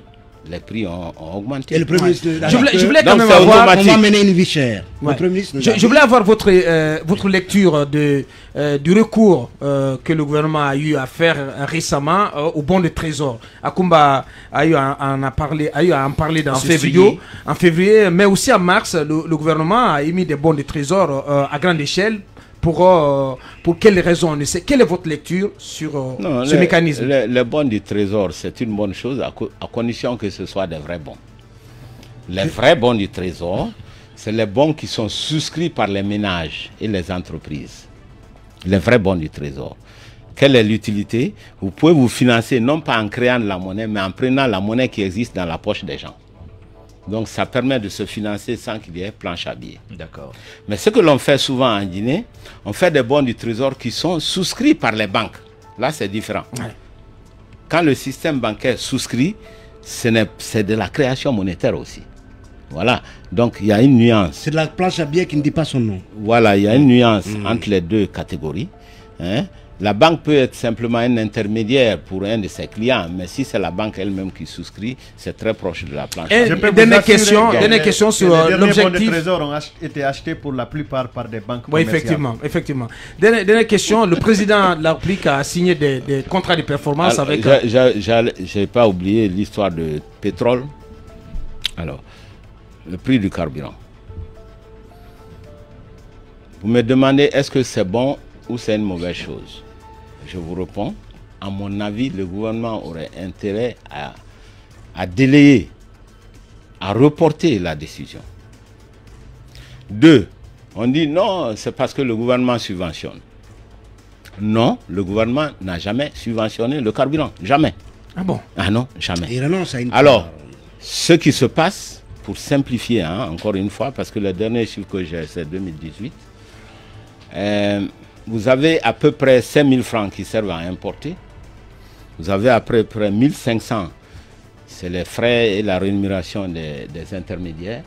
C: les prix ont augmenté.
D: Et le Premier ministre,
A: je voulais quand même avoir,
D: on va mener une vie chère.
A: Ouais. Je voulais avoir votre lecture du recours que le gouvernement a eu à faire récemment au bon de trésor. Akumba a eu à en parler dans ce studio en février, mais aussi en mars, le gouvernement a émis des bons de trésor à grande échelle. Pour quelles raisons? Quelle est votre lecture sur ce mécanisme?
C: Les bons du trésor, c'est une bonne chose à condition que ce soit des vrais bons. Les vrais bons du trésor, c'est les bons qui sont souscrits par les ménages et les entreprises. Les vrais bons du trésor. Quelle est l'utilité? Vous pouvez vous financer non pas en créant de la monnaie, mais en prenant la monnaie qui existe dans la poche des gens. Donc ça permet de se financer sans qu'il y ait planche à billets.
E: D'accord.
C: Mais ce que l'on fait souvent en Guinée, on fait des bons du trésor qui sont souscrits par les banques. Là, c'est différent. Ouais. Quand le système bancaire souscrit, c'est de la création monétaire aussi. Voilà. Donc il y a une nuance.
D: C'est de la planche à billets qui ne dit pas son nom.
C: Voilà, il y a une nuance entre les deux catégories. Hein? La banque peut être simplement un intermédiaire pour un de ses clients, mais si c'est la banque elle-même qui souscrit, c'est très proche de la planche.
A: Dernière question sur l'objectif. Les bons de
F: trésor ont été achetés pour la plupart par des banques
A: commerciales. Oui, effectivement. Dernière question, le président de la République a signé des contrats de performance avec...
C: Je n'ai pas oublié l'histoire de pétrole. Alors, le prix du carburant. Vous me demandez, est-ce que c'est bon ou c'est une mauvaise chose? Je vous réponds, à mon avis, le gouvernement aurait intérêt à délayer, à reporter la décision. 2, on dit non, c'est parce que le gouvernement subventionne. Non, le gouvernement n'a jamais subventionné le carburant, jamais.
A: Ah bon?
C: Ah non, jamais.
D: Il renonce à une
C: Alors, ce qui se passe, pour simplifier, hein, encore une fois, parce que le dernier chiffre que j'ai, c'est 2018, vous avez à peu près 5 000 francs qui servent à importer. Vous avez à peu près 1 500, c'est les frais et la rémunération des intermédiaires.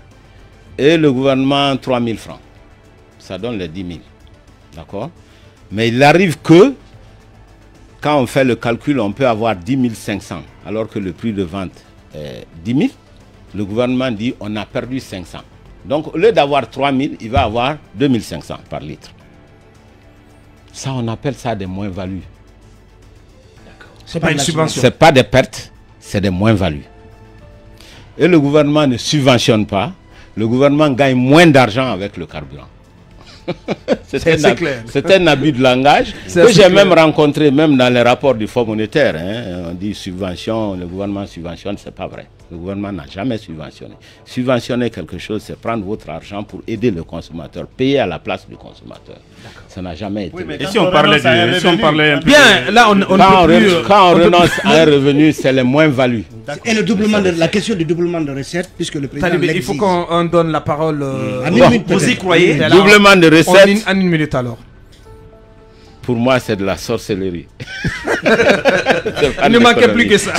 C: Et le gouvernement, 3 000 francs. Ça donne les 10 000. D'accord? Mais il arrive que, quand on fait le calcul, on peut avoir 10 500, alors que le prix de vente est 10 000. Le gouvernement dit on a perdu 500. Donc, au lieu d'avoir 3 000, il va avoir 2 500 par litre. Ça, on appelle ça des moins-values.
A: C'est pas une subvention.
C: Ce n'est pas des pertes, c'est des moins-values. Et le gouvernement ne subventionne pas. Le gouvernement gagne moins d'argent avec le carburant. C'est clair. C'est un abus de langage que j'ai même rencontré même dans les rapports du Fonds monétaire. Hein. On dit subvention, le gouvernement subventionne, c'est pas vrai. Le gouvernement n'a jamais subventionné. Subventionner quelque chose, c'est prendre votre argent pour aider le consommateur, payer à la place du consommateur. Ça n'a jamais été.
G: Oui, mais et si on parlait un peu
A: bien, là on
C: quand on renonce à un revenu, c'est le moins-value.
D: Et le doublement la question du doublement de recettes, puisque le président
A: il faut qu'on donne la parole.
E: Vous y croyez?
C: Doublement de recettes.
A: En une minute alors.
C: Pour moi, c'est de la sorcellerie.
A: Il ne manquait plus que ça.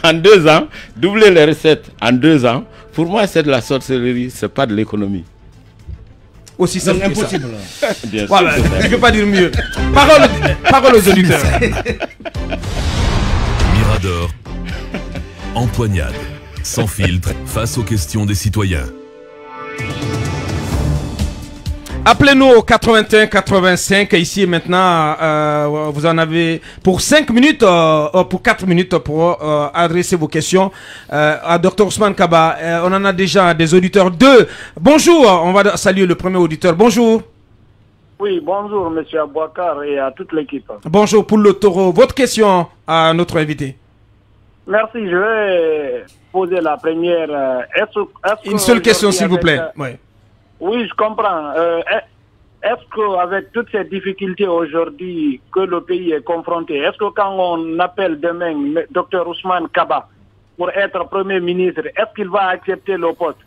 C: En 2 ans, doubler les recettes en 2 ans, pour moi, c'est de la sorcellerie, c'est pas de l'économie.
A: Aussi simple que
D: impossible.
C: Bien
A: voilà,
C: sûr.
A: je ne peux pas dire mieux. Parole aux auditeurs.
B: Mirador, empoignade, sans filtre, face aux questions des citoyens.
A: Appelez-nous au 81 85 ici et maintenant. Vous en avez pour 5 minutes, pour 4 minutes pour adresser vos questions à Dr Ousmane Kaba. On en a déjà des auditeurs. 2. Bonjour, on va saluer le premier auditeur. Bonjour.
J: Oui, bonjour monsieur Abouakar et à toute l'équipe.
A: Bonjour pour le taureau. Votre question à notre invité.
J: Merci, je vais poser la première.
A: Une seule question s'il vous plaît.
J: Oui, je comprends. Est-ce qu'avec toutes ces difficultés aujourd'hui que le pays est confronté, est-ce que quand on appelle demain Dr Ousmane Kaba pour être Premier ministre, est-ce qu'il va accepter le poste?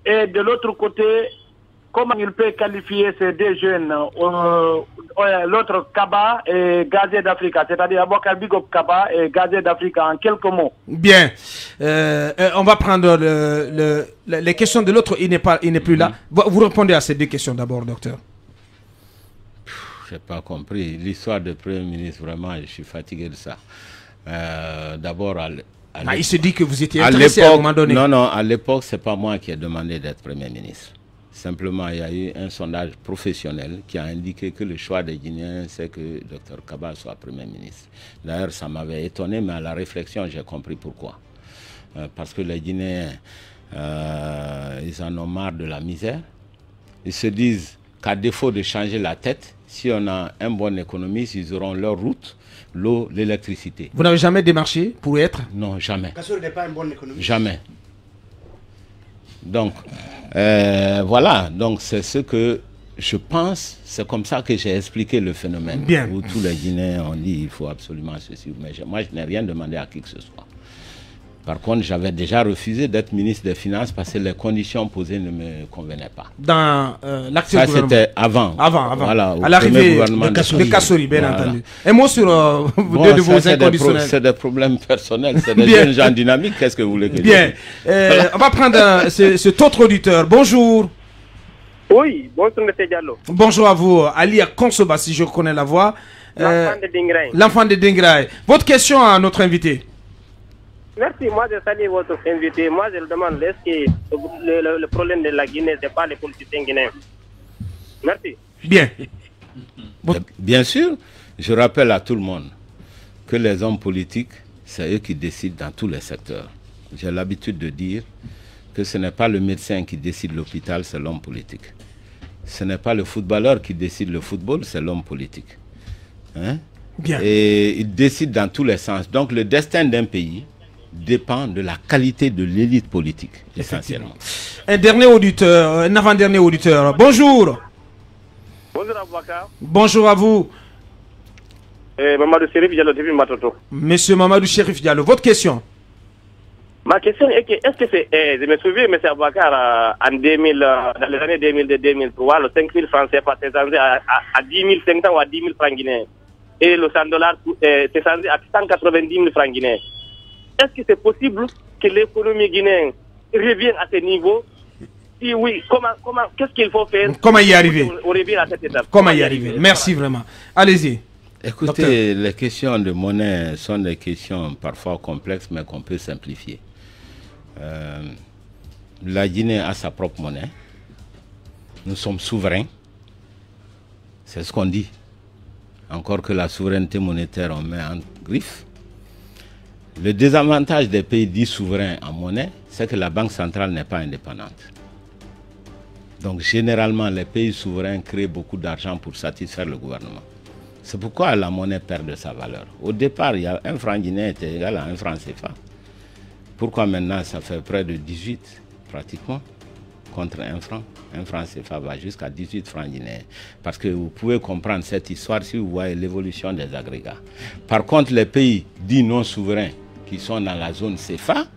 J: Et de l'autre côté, comment il peut qualifier ces 2 jeunes, l'autre Kaba et Gazé d'Africa, c'est-à-dire Abouakar Bigop Kaba et Gazé d'Africa, en quelques mots?
A: Bien. On va prendre les questions de l'autre, il n'est plus là. Vous répondez à ces 2 questions d'abord, docteur.
C: Je n'ai pas compris. L'histoire de Premier ministre, vraiment, je suis fatigué de ça. D'abord,
A: il se dit que vous étiez intéressé à un moment donné.
C: Non, à l'époque, ce n'est pas moi qui ai demandé d'être Premier ministre. Simplement, il y a eu un sondage professionnel qui a indiqué que le choix des Guinéens, c'est que Dr Kaba soit Premier ministre. D'ailleurs, ça m'avait étonné, mais à la réflexion, j'ai compris pourquoi. Parce que les Guinéens, ils en ont marre de la misère. Ils se disent qu'à défaut de changer la tête, si on a un bon économiste, ils auront leur route, l'eau, l'électricité.
A: Vous n'avez jamais démarché pour être?
C: Non, jamais.
D: Kassori n'est pas un bon économiste.
C: Jamais. Donc, voilà. Donc, c'est ce que je pense. C'est comme ça que j'ai expliqué le phénomène.
A: Bien.
C: Où tous les Guinéens ont dit il faut absolument ceci. Mais moi, je n'ai rien demandé à qui que ce soit. Par contre, j'avais déjà refusé d'être ministre des Finances parce que les conditions posées ne me convenaient pas.
A: Dans l'actuel gouvernement.
C: Ça, c'était avant.
A: Voilà, à l'arrivée de Kassori, bien entendu. Un mot sur deux de vos inconditionnels.
C: C'est des problèmes personnels, c'est des jeunes gens dynamiques. Qu'est-ce que vous voulez que je dise?
A: Bien. On va prendre cet autre auditeur. Bonjour.
K: Oui, bonjour M. Diallo.
A: Bonjour à vous. Ali Konsoba, si je reconnais la voix.
K: L'enfant de Dingraï.
A: L'enfant de Dingraï. Votre question à notre invité.
K: Merci, moi je salue votre invité. Moi je le demande, est-ce que le problème de la Guinée, ce n'est pas les politiciens guinéens? Merci.
A: Bien.
C: Bien sûr, je rappelle à tout le monde que les hommes politiques, c'est eux qui décident dans tous les secteurs. J'ai l'habitude de dire que ce n'est pas le médecin qui décide l'hôpital, c'est l'homme politique. Ce n'est pas le footballeur qui décide le football, c'est l'homme politique. Hein?
A: Bien.
C: Et il décide dans tous les sens. Donc le destin d'un pays dépend de la qualité de l'élite politique, essentiellement.
A: Un dernier auditeur, un avant-dernier auditeur. Bonjour.
K: Bonjour Abouakar.
A: Bonjour à vous.
K: Mamadou Chérif Diallo depuis Matoto.
A: Monsieur Mamadou Chérif Diallo, votre question?
K: Ma question est que, est-ce que c'est, je me souviens, M. Abouakar, en 2000, dans les années 2002-2003, le 5 000 francs CFA s'est censé à 10 500 ou à 10 000 francs guinéens. Et le 100 $ s'est censé à 190 000 francs guinéens. Est-ce que c'est possible que l'économie guinéenne revienne à ce niveau? Si oui, qu'est-ce qu'il faut faire?
A: Comment y arriver?
K: On revient à cette étape.
A: Comment y arriver? Merci vraiment. Allez-y.
C: Écoutez,
A: Docteur.
C: Les questions de monnaie sont des questions parfois complexes, mais qu'on peut simplifier. La Guinée a sa propre monnaie. Nous sommes souverains. C'est ce qu'on dit. Encore que la souveraineté monétaire, on met en griffe. Le désavantage des pays dits souverains en monnaie, c'est que la Banque centrale n'est pas indépendante. Donc généralement, les pays souverains créent beaucoup d'argent pour satisfaire le gouvernement. C'est pourquoi la monnaie perd de sa valeur. Au départ, il y a un franc guinéen était égal à un franc CFA. Pourquoi maintenant ça fait près de 18 pratiquement contre un franc? Un franc CFA va jusqu'à 18 francs guinéens. Parce que vous pouvez comprendre cette histoire si vous voyez l'évolution des agrégats. Par contre, les pays dits non souverains qui sont dans la zone CFA,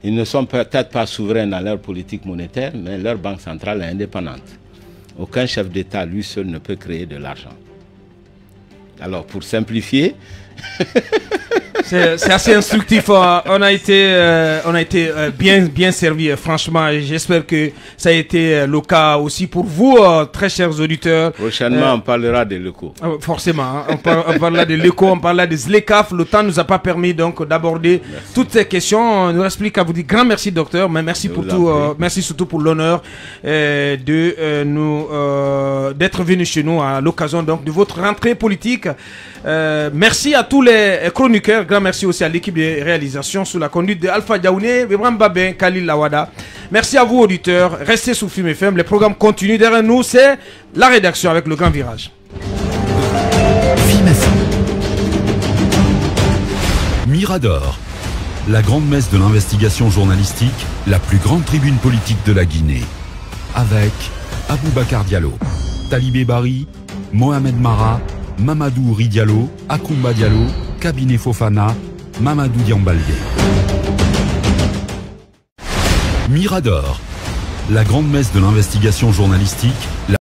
C: ils ne sont peut-être pas souverains dans leur politique monétaire, mais leur banque centrale est indépendante. Aucun chef d'État, lui seul, ne peut créer de l'argent. Alors, pour simplifier...
A: C'est assez instructif. On a été bien servi, franchement. J'espère que ça a été le cas aussi pour vous, très chers auditeurs.
C: Prochainement, on parlera des locaux.
A: Forcément, hein, on parlera des locaux, on parlera des ZLECAF. Le temps ne nous a pas permis donc d'aborder toutes ces questions. Il nous reste plus qu'à vous dire grand merci, docteur. Mais merci pour tout. Merci surtout pour l'honneur d'être venu chez nous à l'occasion donc de votre rentrée politique. Merci à tous les chroniqueurs. Grand merci aussi à l'équipe de réalisation sous la conduite de Alpha Diaouné, Ibrahim Babin, Khalil Lawada. Merci à vous auditeurs. Restez sous Film FM. Les programmes continuent. Derrière nous, c'est la rédaction avec le grand virage.
I: Film FM. Mirador. La grande messe de l'investigation journalistique, la plus grande tribune politique de la Guinée. Avec Aboubacar Diallo, Talibé Bari, Mohamed Mara, Mamadou Ouri Diallo, Akoumba Diallo, Kabinet Fofana, Mamadou Diambalde. Mirador, la grande messe de l'investigation journalistique,